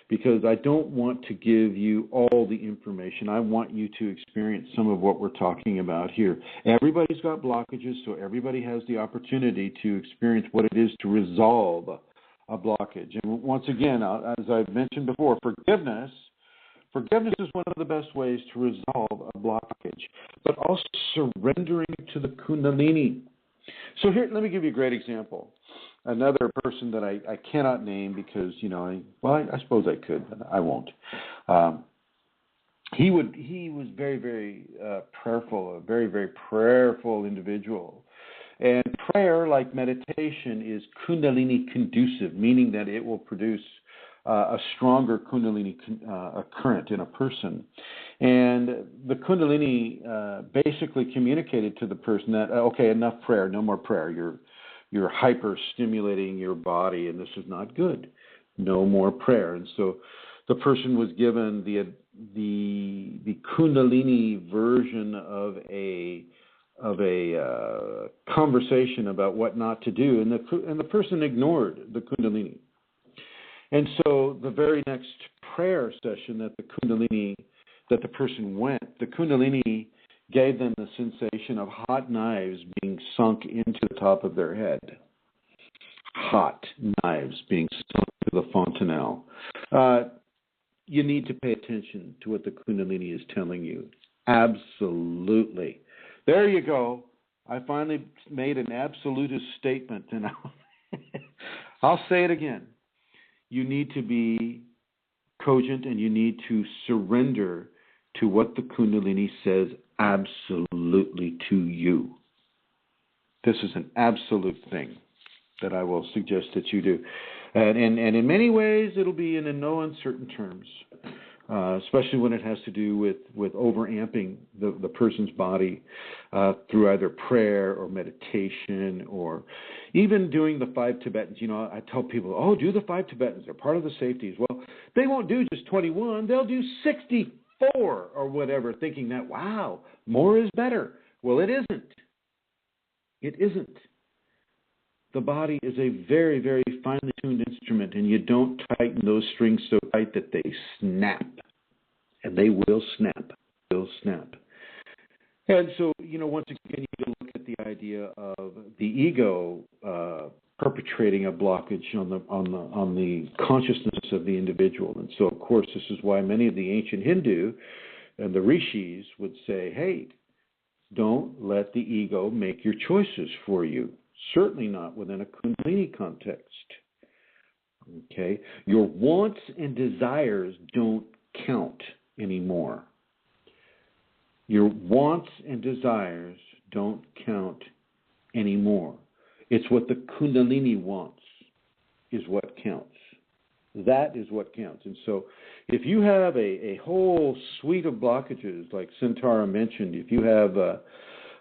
because I don't want to give you all the information. I want you to experience some of what we're talking about here. Everybody's got blockages, so everybody has the opportunity to experience what it is to resolve a blockage. And once again, as I've mentioned before, forgiveness is one of the best ways to resolve a blockage, but also surrendering to the Kundalini. So here, let me give you a great example. Another person that I cannot name because, I suppose I could, but I won't. He was very, very prayerful, a very, very prayerful individual. And prayer, like meditation, is Kundalini conducive, meaning that it will produce a stronger Kundalini current in a person. And the Kundalini basically communicated to the person that, okay, enough prayer, no more prayer. You're hyper-stimulating your body, and this is not good. No more prayer. And so the person was given the Kundalini version of a conversation about what not to do, and the person ignored the Kundalini. And so the very next prayer session that the person went, the Kundalini gave them the sensation of hot knives being sunk into the top of their head. Hot knives being sunk to the fontanelle. You need to pay attention to what the Kundalini is telling you. Absolutely. There you go. I finally made an absolutist statement, and I'll say it again. You need to be cogent, and you need to surrender to what the Kundalini says absolutely to you. This is an absolute thing that I will suggest that you do. And in many ways, it'll be in no uncertain terms, especially when it has to do with overamping the person's body through either prayer or meditation or even doing the 5 Tibetans. I tell people, do the 5 Tibetans. They're part of the safeties. Well, they won't do just 21. They'll do 64 or whatever, thinking that, wow, more is better. Well, it isn't. It isn't. The body is a very, very finely tuned instrument, and you don't tighten those strings so tight that they snap. And they will snap. They'll snap. And so, once again, you can look at the idea of the ego perpetrating a blockage on the consciousness of the individual. And so, of course, this is why many of the ancient Hindu and the rishis would say, hey, don't let the ego make your choices for you. Certainly not within a Kundalini context. Okay? Your wants and desires don't count anymore. Your wants and desires don't count anymore. It's what the Kundalini wants is what counts. That is what counts. And so if you have a whole suite of blockages, like Santara mentioned, if you have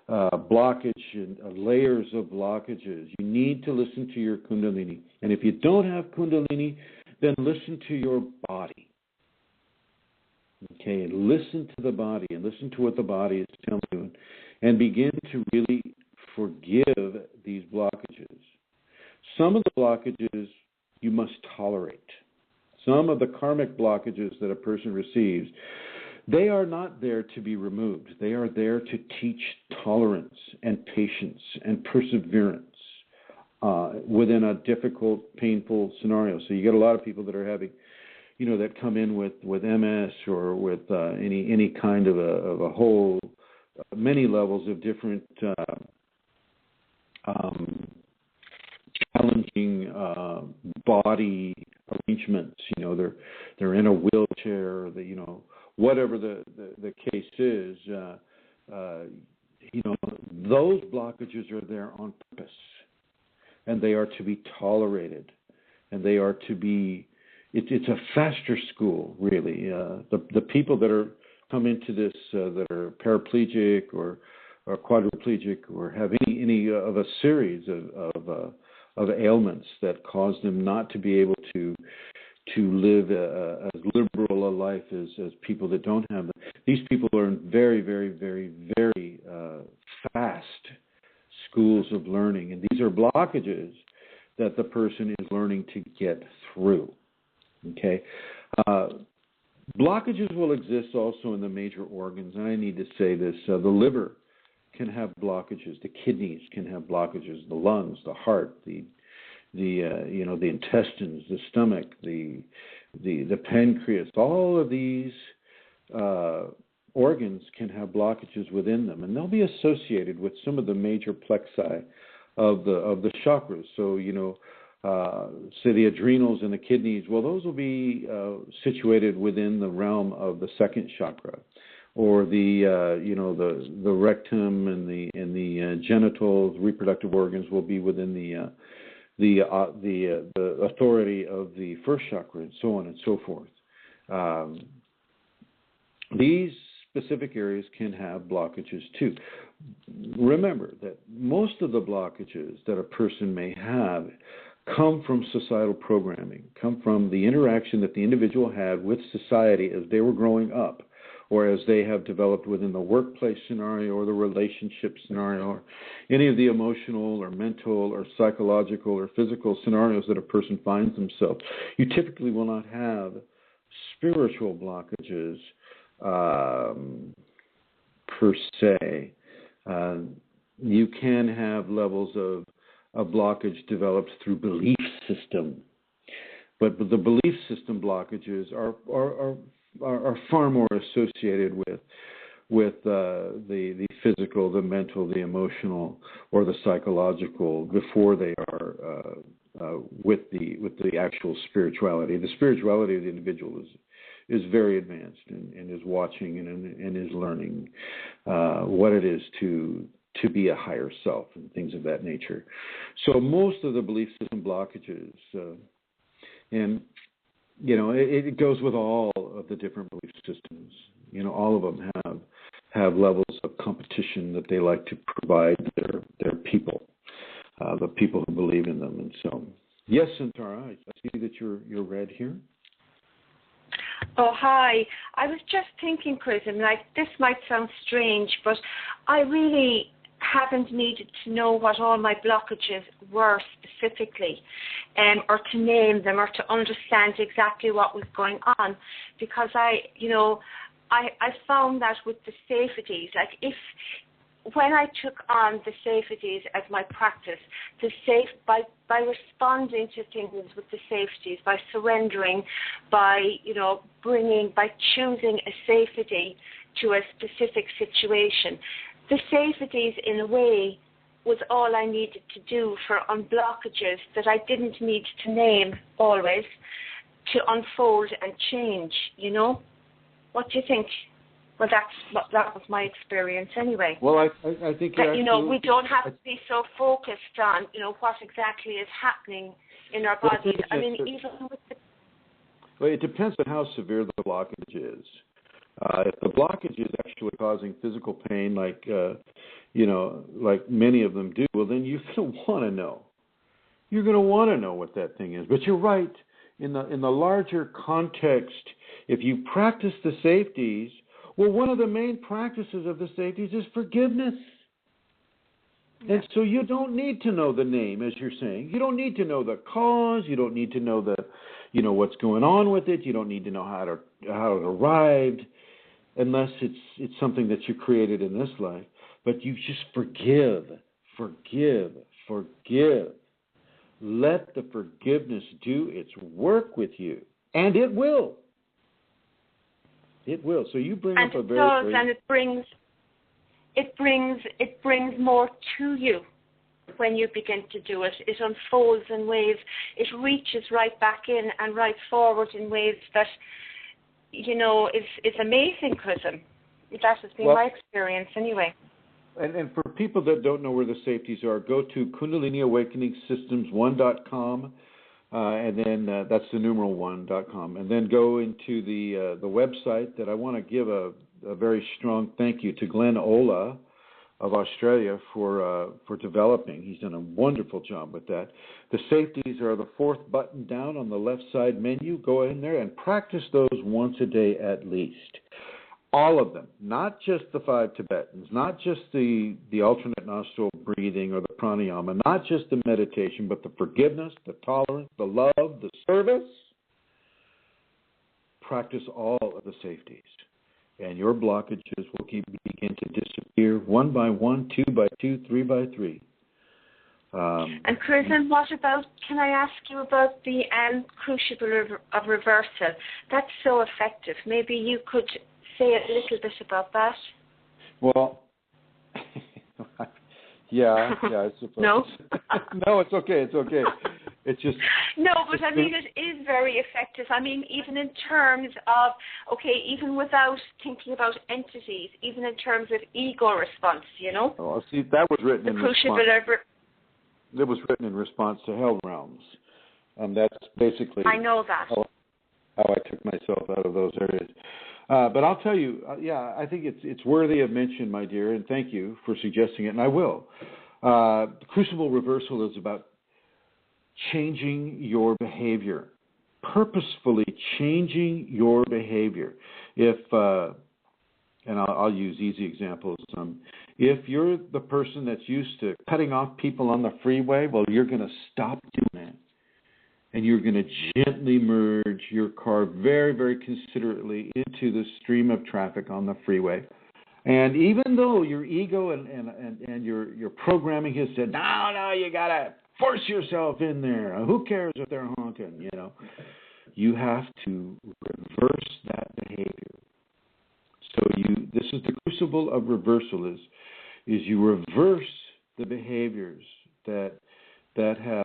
blockage and layers of blockages, you need to listen to your Kundalini. And if you don't have Kundalini, then listen to your body. Okay, and listen to the body and listen to what the body is telling you, and begin to really forgive these blockages. Some of the blockages you must tolerate. Some of the karmic blockages that a person receives, they are not there to be removed. They are there to teach tolerance and patience and perseverance within a difficult, painful scenario. So you get a lot of people that are having, that come in with MS or with any kind of a whole, many levels of different challenging body arrangements. They're in a wheelchair, or whatever the case is. Those blockages are there on purpose, and they are to be tolerated, and they are to be. It's a faster school, really. The people that come into this that are paraplegic or quadriplegic or have any of a series of ailments that cause them not to be able to live as liberal a life as people that don't have them. These people are in very, very, very, very fast schools of learning, and these are blockages that the person is learning to get through. Okay, blockages will exist also in the major organs, and I need to say this: the liver can have blockages, the kidneys can have blockages, the lungs, the heart, the intestines, the stomach, the pancreas. All of these organs can have blockages within them, and they'll be associated with some of the major plexi of the chakras. So say the adrenals and the kidneys. Well, those will be situated within the realm of the second chakra, or the rectum and the genitals, reproductive organs will be within the authority of the first chakra, and so on and so forth. These specific areas can have blockages too. Remember that most of the blockages that a person may have come from societal programming, come from the interaction that the individual had with society as they were growing up, or as they have developed within the workplace scenario or the relationship scenario, or any of the emotional or mental or psychological or physical scenarios that a person finds themselves. You typically will not have spiritual blockages per se. You can have levels of blockage developed through belief system, but the belief system blockages are far more associated with the physical, the mental, the emotional, or the psychological before they are with the actual spirituality. The spirituality of the individual is very advanced and is watching and is learning what it is to be a higher self and things of that nature. So most of the belief system blockages, and it goes with all of the different belief systems. All of them have levels of competition that they like to provide their people, the people who believe in them. And so, yes, Santara, I see that you're red here. Oh, hi. I was just thinking, Chrism, this might sound strange, but I really haven't needed to know what all my blockages were specifically, or to name them, or to understand exactly what was going on, because I found that with the safeties, when I took on the safeties as my practice, by responding to things with the safeties, by surrendering, by choosing a safety to a specific situation, the safeties in a way was all I needed to do for unblockages that I didn't need to name always to unfold and change. What do you think? Well, that was my experience anyway. Well, I think that we don't have to be so focused on what exactly is happening in our bodies. Even with the... Well, it depends on how severe the blockage is. If the blockage is actually causing physical pain, like many of them do, well, then you're going to want to know. You're going to want to know what that thing is. But you're right. in the larger context, if you practice the safeties, well, one of the main practices of the safeties is forgiveness. And so you don't need to know the name, as you're saying. You don't need to know the cause. You don't need to know what's going on with it. You don't need to know how it arrived, unless it's something that you created in this life. But you just forgive. Let the forgiveness do its work with you, and it will. It will. So you bring up a very, and it brings more to you when you begin to do it. It unfolds in ways, it reaches right back in and right forward in ways that, is amazing, Chrism. That has been my experience anyway. And for people that don't know where the safeties are, go to KundaliniAwakeningSystems1.com, and then that's the numeral 1.com, and then go into the website. That I want to give a very strong thank you to Glenn Ola of Australia for developing. He's done a wonderful job with that. The safeties are the fourth button down on the left side menu. Go in there and practice those once a day at least. All of them, not just the 5 Tibetans, not just the alternate nostril breathing or the pranayama, not just the meditation, but the forgiveness, the tolerance, the love, the service. Practice all of the safeties, and your blockages will begin to disappear 1 by 1, 2 by 2, 3 by 3. And Chrism, can I ask you about the crucible of reversal? That's so effective. Maybe you could say a little bit about that. Well, yeah, I suppose. No? No, it's okay. It's just... No, but I mean, it is very effective. I mean, even in terms of, even without thinking about entities, even in terms of ego response, Oh, see, that was written the in crucible response. It was written in response to Hell Realms. That's basically... I know that. How I took myself out of those areas. But I'll tell you, I think it's worthy of mention, my dear, and thank you for suggesting it, and I will. Crucible reversal is about changing your behavior, purposefully changing your behavior. And I'll use easy examples. If you're the person that's used to cutting off people on the freeway, well, you're going to stop doing that. And you're going to gently merge your car very, very considerately into the stream of traffic on the freeway. And even though your ego and your programming has said, no, you got to force yourself in there. Who cares if they're honking, You have to reverse that behavior. So this is the crucible of reversal is you reverse the behaviors that have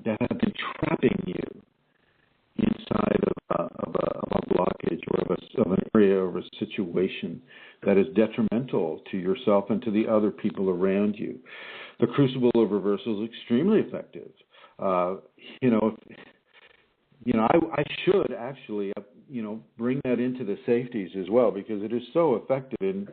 been trapping you inside of a blockage or of an area or a situation that is detrimental to yourself and to the other people around you. The crucible of reversal is extremely effective. I should actually, bring that into the safeties as well, because it is so effective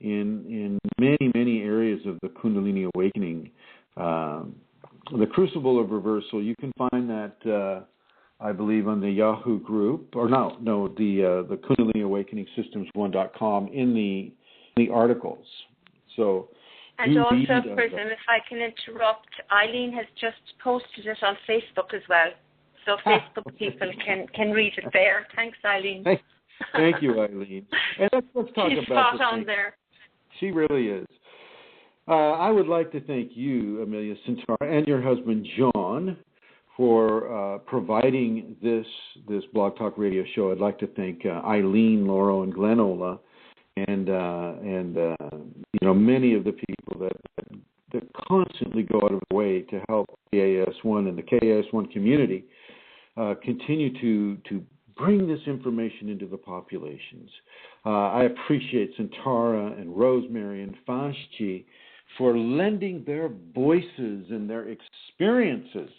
in many, many areas of the Kundalini awakening. The Crucible of Reversal, you can find that, I believe, on the Yahoo group, or the Kundalini Awakening Systems1.com in the articles. So, and also, Chrism, if I can interrupt, Eileen has just posted it on Facebook as well. So Facebook people can read it there. Thanks, Eileen. Thank you, Eileen. And let's talk She's about spot on there. She really is. I would like to thank you, Amelia Centaur, and your husband, John, for providing this Blog Talk radio show. I'd like to thank Eileen, Laurel, and Glenola, and many of the people that constantly go out of their way to help KAS1 and the KAS1 community continue to bring this information into the populations. I appreciate Santara and Rosemary and Fashchi for lending their voices and their experiences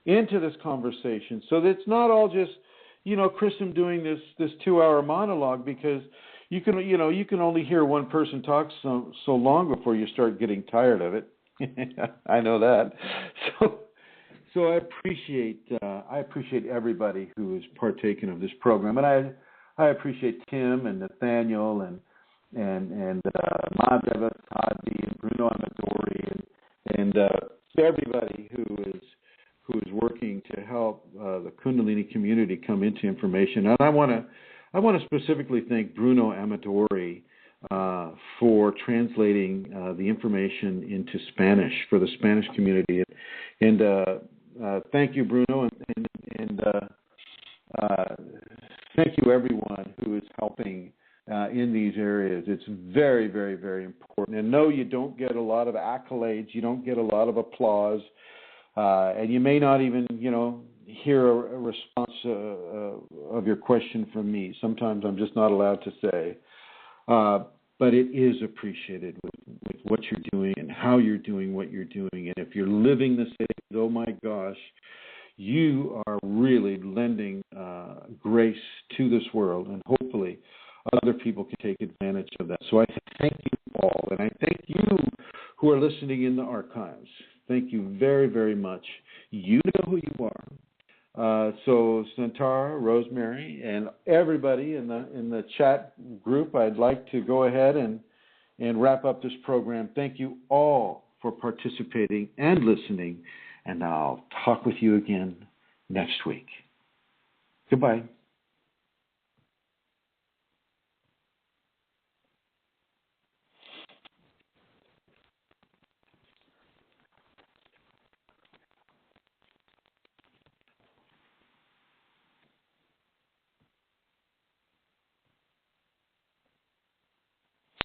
into this conversation, so that it's not all just, Chrism doing this 2-hour monologue, because you can only hear one person talk so long before you start getting tired of it. I know that. So I appreciate everybody who has partaken of this program, and I appreciate Tim and Nathaniel and Madhava Tadi and Bruno Amadori and everybody who is working to help the Kundalini community come into information. And I want to specifically thank Bruno Amadori for translating the information into Spanish for the Spanish community. And thank you, Bruno, and thank you, everyone who is helping in these areas. It's very, very, very important. And no, you don't get a lot of accolades. You don't get a lot of applause. And you may not even, hear a response of your question from me. Sometimes I'm just not allowed to say. But it is appreciated with what you're doing and how you're doing what you're doing. And if you're living the safeties, oh my gosh, you are really lending grace to this world, and hopefully other people can take advantage of that. So I thank you all, and I thank you who are listening in the archives. Thank you very, very much. You know who you are. So Santara, Rosemary, and everybody in the chat group, I'd like to go ahead and wrap up this program. Thank you all for participating and listening, and I'll talk with you again next week. Goodbye.